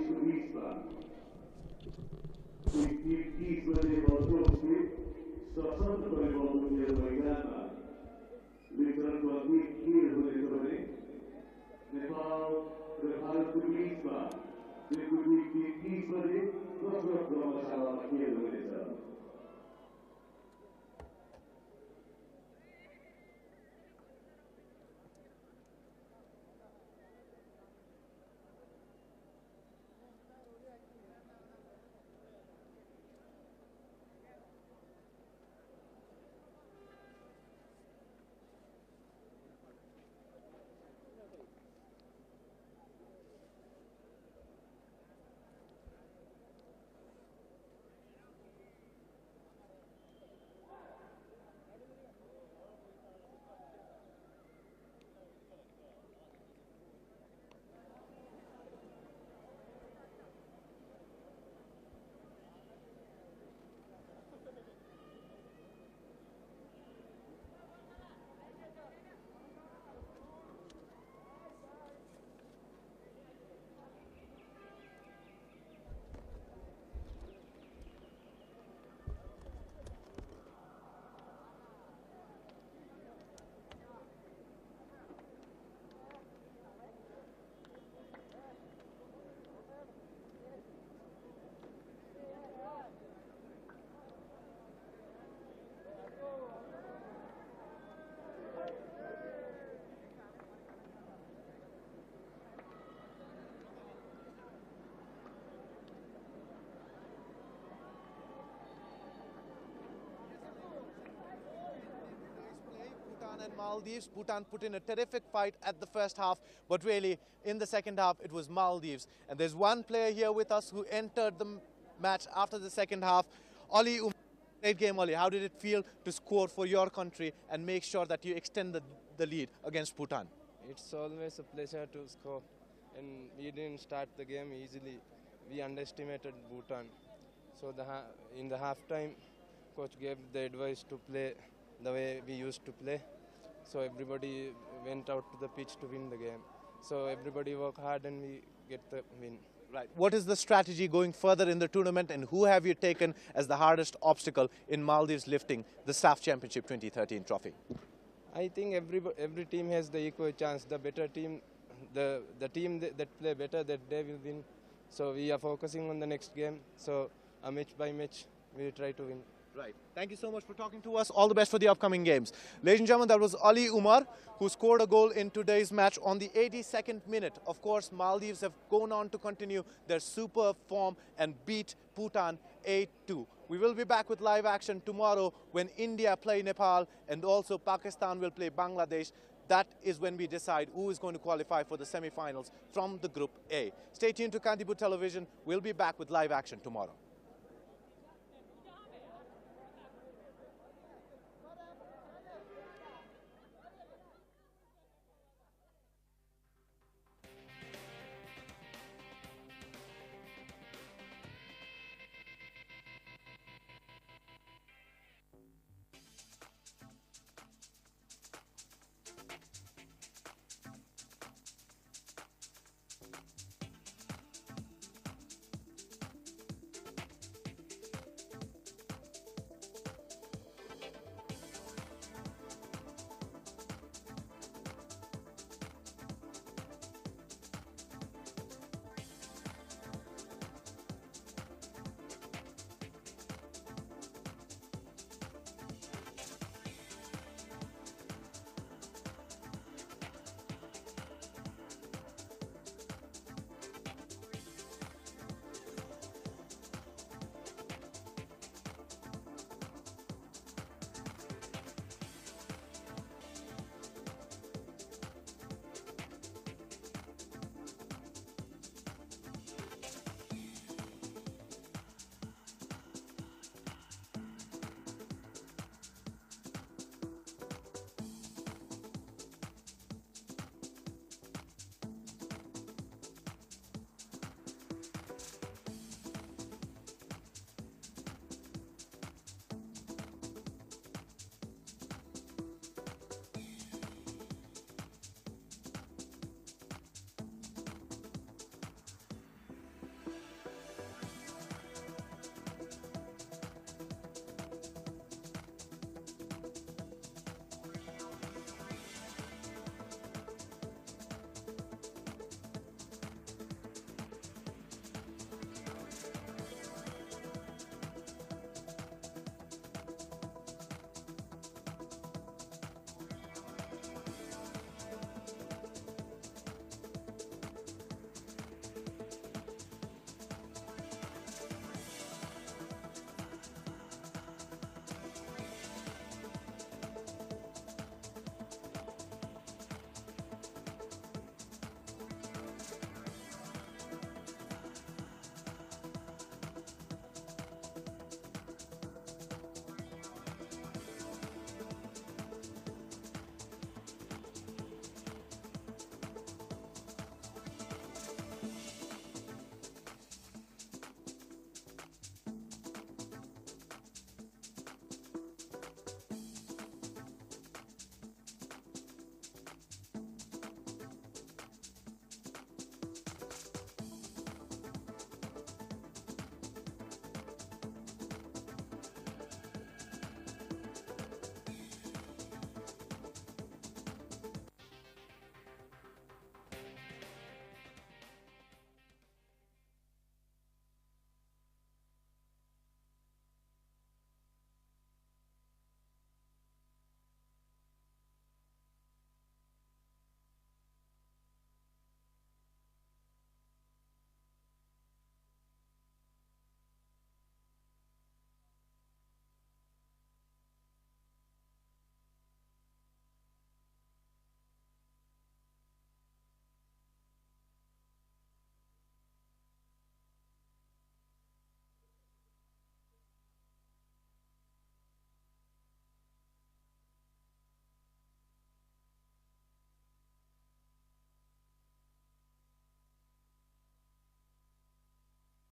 And Maldives. Bhutan put in a terrific fight at the first half, but really in the second half it was Maldives. And there's one player here with us who entered the match after the second half, Ali Umar. Great game, Ali. How did it feel to score for your country and make sure that you extend the lead against Bhutan? It's always a pleasure to score, and we didn't start the game easily. We underestimated Bhutan. So in the halftime, coach gave the advice to play the way we used to play. So everybody went out to the pitch to win the game. So everybody worked hard and we get the win. Right. What is the strategy going further in the tournament, and who have you taken as the hardest obstacle in Maldives lifting the SAFF Championship 2013 trophy? I think every team has the equal chance. The better team, the team that play better, that they will win. So we are focusing on the next game. So match by match, we try to win. Right. Thank you so much for talking to us. All the best for the upcoming games. Ladies and gentlemen, that was Ali Umar, who scored a goal in today's match on the 82nd minute. Of course, Maldives have gone on to continue their superb form and beat Bhutan 8-2. We will be back with live action tomorrow when India play Nepal and also Pakistan will play Bangladesh. That is when we decide who is going to qualify for the semi-finals from the Group A. Stay tuned to Kantipur Television. We'll be back with live action tomorrow.